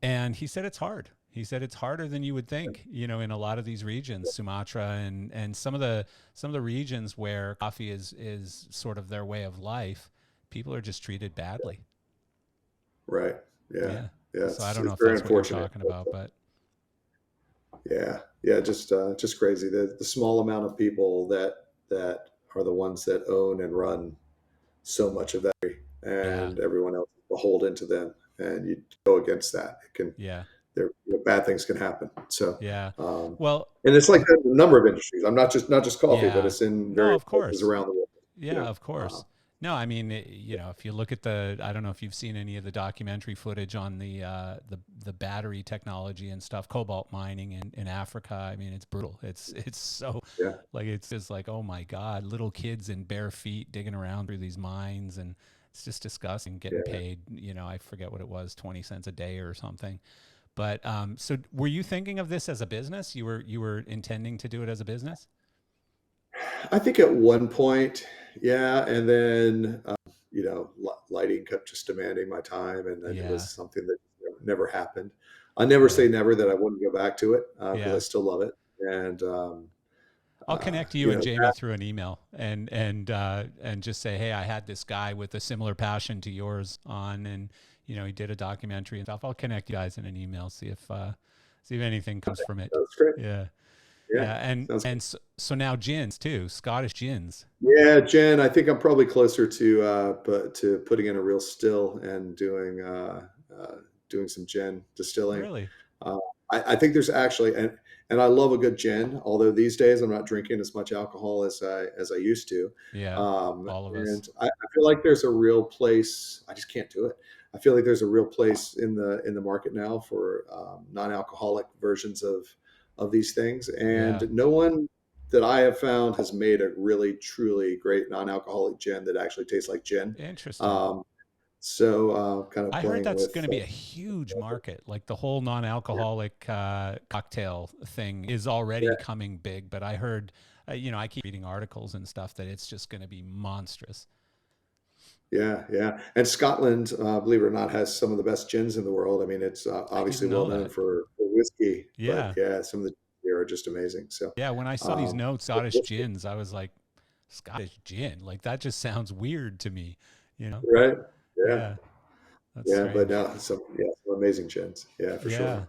And he said it's hard. He said it's harder than you would think, in a lot of these regions, Sumatra and some of the regions where coffee is sort of their way of life. People are just treated badly. Right. Yeah. So I don't know if that's what you're talking about, but yeah, just crazy. The small amount of people that are the ones that own and run so much of that, and everyone else is beholden to them, and you go against that. It can, Yeah. there, bad things can happen. So, Yeah. um, Well, and it's like that in a number of industries. I'm not just coffee, but yeah. it's in No, various of places course. around the world. You Yeah, know, of course. No, I mean, if you look at I don't know if you've seen any of the documentary footage on the battery technology and stuff, cobalt mining in Africa. I mean, it's brutal. It's so yeah, like it's just like, oh my God, little kids in bare feet digging around through these mines, and it's just disgusting. Getting yeah. paid, I forget what it was, 20 cents a day or something. But so were you thinking of this as a business? You were intending to do it as a business? I think at one point, yeah, and then lighting kept just demanding my time, and then it was Yeah. something that never happened. I never Yeah. say never that I wouldn't go back to it, because I Yeah. still love it, and I'll connect you and Jamie through an email and just say, hey, I had this guy with a similar passion to yours on, and he did a documentary and stuff. I'll connect you guys in an email, see if anything comes from it. that's great. Yeah, Yeah, yeah, and sounds good. and so now gins too, Scottish gins. Yeah, Jen, I think I'm probably closer to putting in a real still and doing some gin distilling. Really? Uh, I think there's actually, and I love a good gin. Although these days I'm not drinking as much alcohol as I used to, Yeah, all of us. and I feel like there's a real place. I just can't do it. I feel like there's a real place in the market now for non-alcoholic versions of these things, and Yeah, no one that I have found has made a really truly great non-alcoholic gin that actually tastes like gin. interesting. Um, so kind of I heard playing that's with. going to be a huge market. Like the whole non-alcoholic cocktail thing is already coming big, but I heard, I keep reading articles and stuff that it's just going to be monstrous. Yeah, yeah. And Scotland, believe it or not, has some of the best gins in the world. I mean, it's I obviously didn't well know known that. for whiskey, but Yeah. yeah, some of the here are just amazing. So, Yeah. When I saw these um, notes, Scottish gins, I was like, Scottish gin? Like that just sounds weird to me, you know? right? Yeah, Yeah. That's yeah. But strange. no, some amazing gins. Yeah, for sure. Yeah.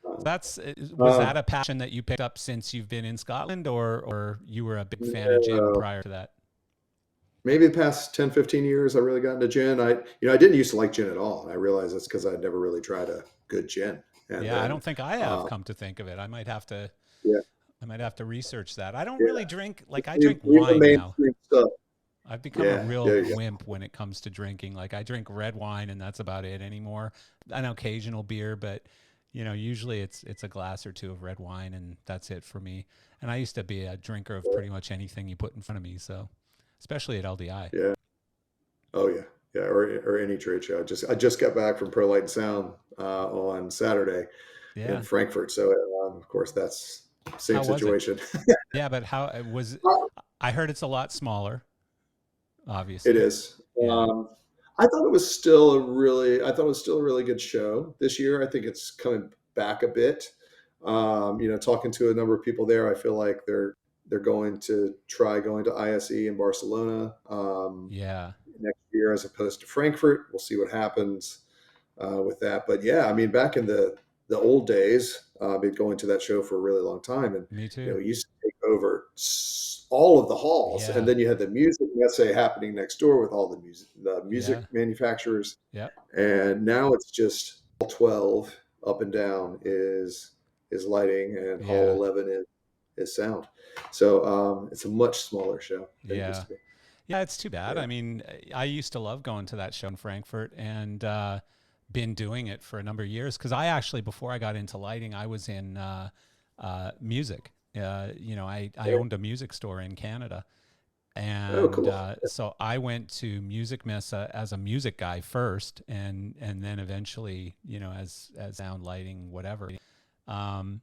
Uh, Was uh, that a passion that you picked up since you've been in Scotland, or you were a big fan of gin no, prior to that? maybe the past 10, 15 years, I really got into gin. I didn't used to like gin at all. And I realized that's because I'd never really tried a good gin. And Yeah, I then, don't think I have uh, come to think of it. yeah, I might have to research that. I don't yeah. really drink, like I Leave, drink leave the wine now. mainstream stuff. I've become a Yeah, real there you go. wimp when it comes to drinking. Like I drink red wine and that's about it anymore. An occasional beer, but usually it's a glass or two of red wine and that's it for me. And I used to be a drinker of pretty much anything you put in front of me, so especially at LDI. Yeah. Oh yeah. Yeah. Or any trade show. I just got back from Pro Light and Sound on Saturday in Yeah. Frankfurt. So of course that's same How was it? situation. Yeah, but how it was I heard it's a lot smaller, It obviously. is. Yeah. I thought it was still a really good show this year. I think it's coming back a bit. Talking to a number of people there, I feel like they're going to try going to ISE in Barcelona Yeah. next year as opposed to Frankfurt. We'll see what happens with that. But yeah, I mean, back in the old days, I've been going to that show for a really long time, and Me too. it used to take over all of the halls, and Yeah. then you had the music messe happening next door with all the music Yeah. manufacturers, Yeah. and now it's just hall 12 up and down is lighting, and hall Yeah. 11 is sound. So it's a much smaller show than it used Yeah. to be. Yeah, it's too bad. Yeah. I mean, I used to love going to that show in Frankfurt and been doing it for a number of years because I actually, before I got into lighting, I was in music. I owned a music store in Canada. Oh, And cool. so I went to Music Mesa as a music guy first, and then eventually, as sound lighting, whatever. Um,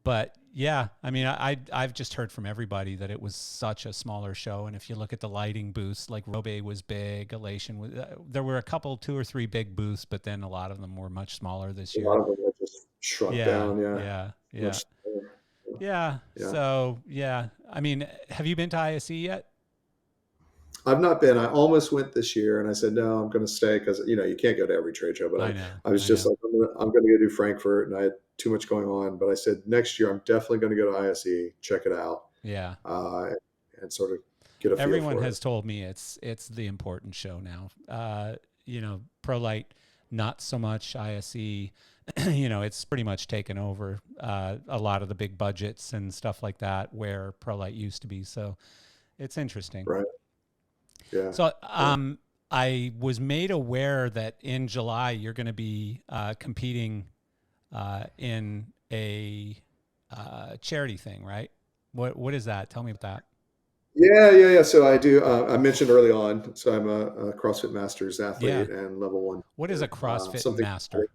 but yeah, I mean, I've just heard from everybody that it was such a smaller show. And if you look at the lighting booths, like Robe was big, Elation was. There were a couple, two or three big booths, but then a lot of them were much smaller this A year. lot of them are just shrunk Yeah, down. Yeah, yeah, yeah, much smaller. yeah. Yeah. So yeah, I mean, have you been to ISE yet? I've not been. I almost went this year, and I said no. I'm going to stay because you can't go to every trade show. But I know, I was I just know. like I'm going to go do Frankfurt, and I had too much going on. But I said next year I'm definitely going to go to ISE, check it out, Yeah. and sort of get a feel Everyone for it. has told me it's the important show now. ProLight, not so much. ISE, it's pretty much taken over a lot of the big budgets and stuff like that where ProLight used to be. So it's interesting. Right. Yeah. So I was made aware that in July you're going to be competing in a charity thing, right? What is that? Tell me about that. Yeah. So I do. I mentioned early on. So I'm a CrossFit Masters athlete and level 1. What is a CrossFit Master?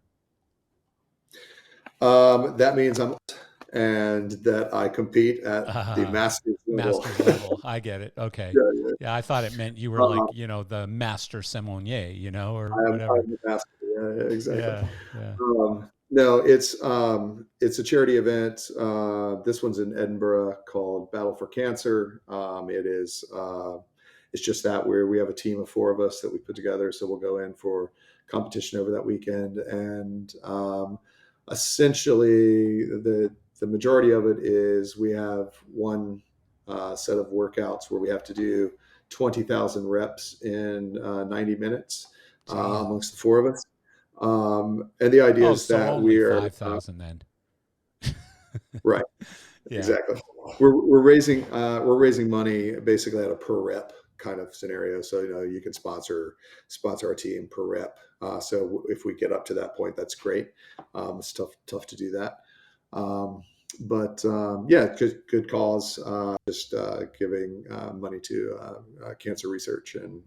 That means and that I compete at the Masters level. Masters level. I get it. Okay. Yeah, I thought it meant you were the Master Sommelier, or whatever. I'm the master. Yeah, exactly. Yeah. No, it's a charity event. This one's in Edinburgh called Battle for Cancer. It's just that where we have a team of 4 of us that we put together. So we'll go in for competition over that weekend, and essentially the majority of it is we have one set of workouts where we have to do 20,000 reps in 90 minutes amongst the 4 of us. And the idea is that we're 5,000 then. Right. Yeah. Exactly. We're raising money basically at a per rep kind of scenario. So, you can sponsor our team per rep. So if we get up to that point, that's great. It's tough to do that. But good cause. Just giving money to cancer research and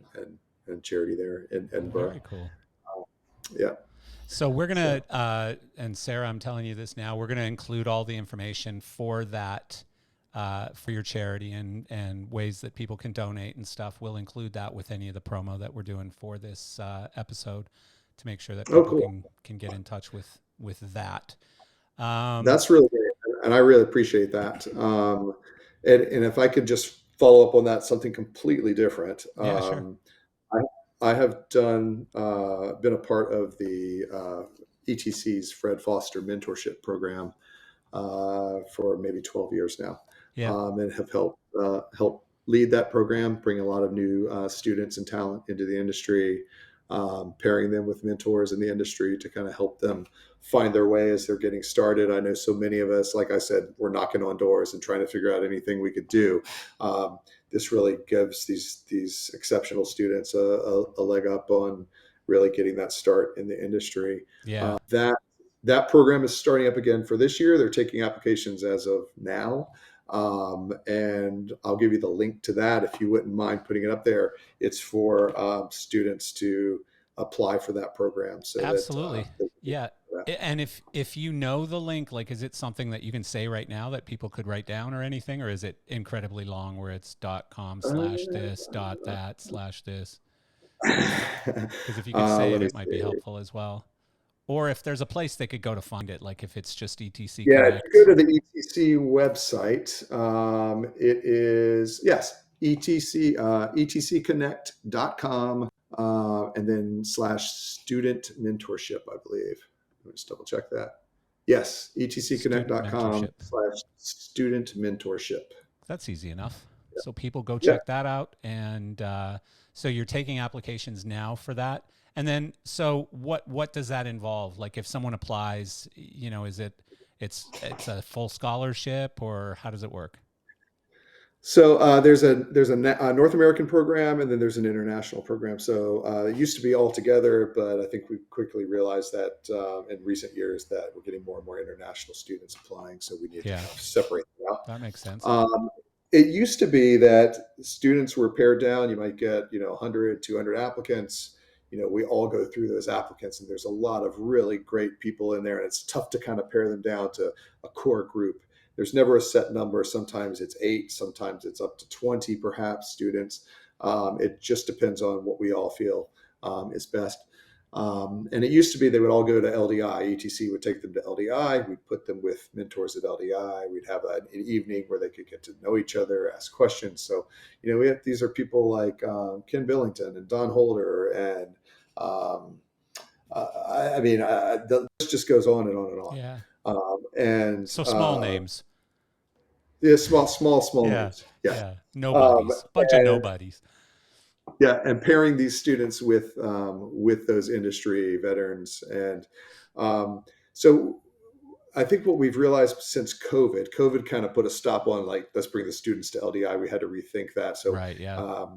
charity there in Edinburgh. Very cool. Yeah. So we're going to, and Sarah, I'm telling you this now, we're going to include all the information for that, for your charity and ways that people can donate and stuff. We'll include that with any of the promo that we're doing for this episode to make sure that people can get in touch with that. That's really great. And I really appreciate that. And if I could just follow up on that, something completely different. Sure. I have been a part of the ETC's Fred Foster mentorship program for maybe 12 years now, and have helped lead that program, bring a lot of new students and talent into the industry, pairing them with mentors in the industry to kind of help them find their way as they're getting started. I know so many of us, like I said, we're knocking on doors and trying to figure out anything we could do. This really gives these exceptional students a leg up on really getting that start in the industry. Yeah. That program is starting up again for this year. They're taking applications as of now. And I'll give you the link to that if you wouldn't mind putting it up there. It's for students to apply for that program. So absolutely. And if you know the link, like, is it something that you can say right now that people could write down or anything, or is it incredibly long where it's .com/this.that/this? Because if you could say it might be helpful as well. Or if there's a place they could go to find it, like if it's just ETC Connect. Go to the ETC website. It is, etcconnect.com, and then /student mentorship, I believe. Let me just double check that. Yes, etcconnect.com /student mentorship. That's easy enough. Yeah. So people go check that out. And so you're taking applications now for that. And then, so what does that involve? Like if someone applies, is it's a full scholarship, or how does it work? So there's a North American program, and then there's an international program. So it used to be all together, but I think we quickly realized that in recent years that we're getting more and more international students applying. So we need to separate them out. That makes sense. It used to be that students were pared down. You might get 100, 200 applicants. We all go through those applicants, and there's a lot of really great people in there, and it's tough to kind of pare them down to a core group. There's never a set number. Sometimes it's 8, sometimes it's up to 20, perhaps, students. It just depends on what we all feel is best. And it used to be they would all go to LDI. ETC would take them to LDI. We'd put them with mentors at LDI. We'd have an evening where they could get to know each other, ask questions. So, these are people like Ken Billington and Don Holder, and the list just goes on and on and on. Yeah. And so small names. Yeah, small names. Yeah. Nobodies. Bunch of nobodies. Yeah, and pairing these students with those industry veterans, and so I think what we've realized since COVID kind of put a stop on, like, let's bring the students to LDI. We had to rethink that. So Right. Yeah.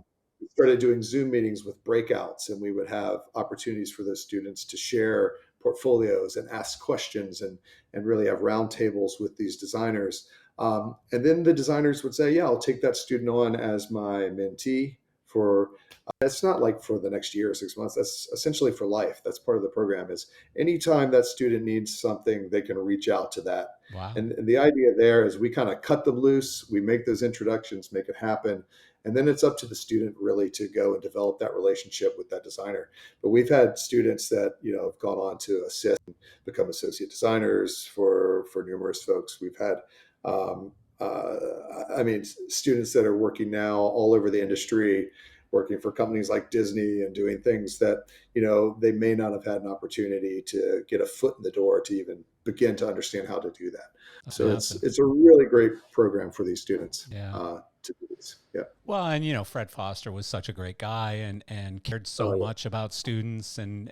we started doing Zoom meetings with breakouts, and we would have opportunities for those students to share portfolios and ask questions, and really have roundtables with these designers. And then the designers would say, "Yeah, I'll take that student on as my mentee for." It's not like for the next year or 6 months. That's essentially for life. That's part of the program. Is anytime that student needs something, they can reach out to that. Wow. And the idea there is we kind of cut them loose. We make those introductions, make it happen. And then it's up to the student really to go and develop that relationship with that designer. But we've had students that, have gone on to assist and become associate designers for numerous folks. We've had, students that are working now all over the industry, working for companies like Disney and doing things that, they may not have had an opportunity to get a foot in the door to even begin to understand how to do that. That's So awesome. it's a really great program for these students. Yeah. To do this. Yeah. Well, and Fred Foster was such a great guy and cared so much about students and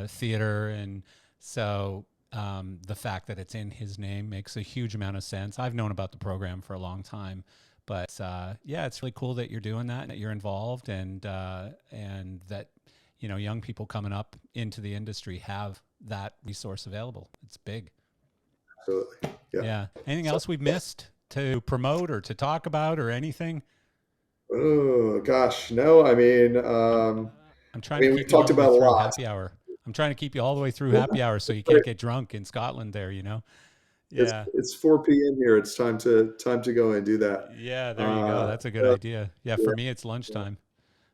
theater, and so the fact that it's in his name makes a huge amount of sense. I've known about the program for a long time, but yeah, it's really cool that you're doing that and that you're involved, and that young people coming up into the industry have that resource available. It's big. Absolutely. Yeah. Anything else we've missed to promote or to talk about or anything? Oh gosh, no. I'm trying to We've keep you all talked the way about a through lot. happy hour. I'm trying to keep you all the way through happy hour so you can't get drunk in Scotland there, Yeah. It's 4 p.m. here. It's time to go and do that. Yeah, there you go. That's a good idea. Yeah, for me it's lunchtime.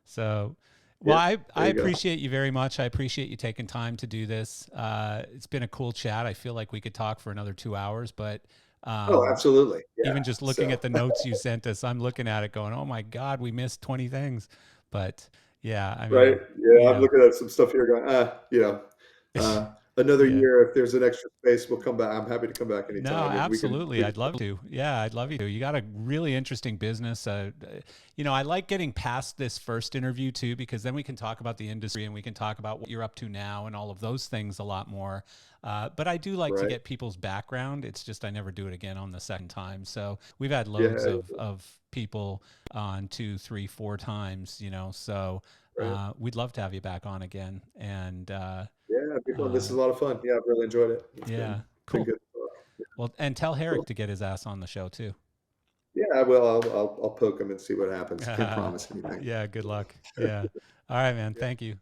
So, well, I appreciate you very much. I appreciate you taking time to do this. It's been a cool chat. I feel like we could talk for another 2 hours, but Absolutely. Yeah. even just looking at the notes you sent us, I'm looking at it going, "Oh my God, we missed 20 things." But yeah, I mean, right. Yeah, I'm looking at some stuff here going, another yeah. year, if there's an extra space, we'll come back. I'm happy to come back No, anytime. absolutely. I'd love to. Yeah, I'd love you to. You got a really interesting business. I like getting past this first interview too, because then we can talk about the industry and we can talk about what you're up to now and all of those things a lot more. But I do like to get people's background. It's just I never do it again on the second time. So we've had loads of people on 2, 3, 4 times, so we'd love to have you back on again. And this is a lot of fun. Yeah, I've really enjoyed it. Cool. Been good. Well, and tell Herrick to get his ass on the show too. Yeah, well, I'll poke him and see what happens. Can't promise anything. Yeah, good luck. Yeah. All right, man. Thank you.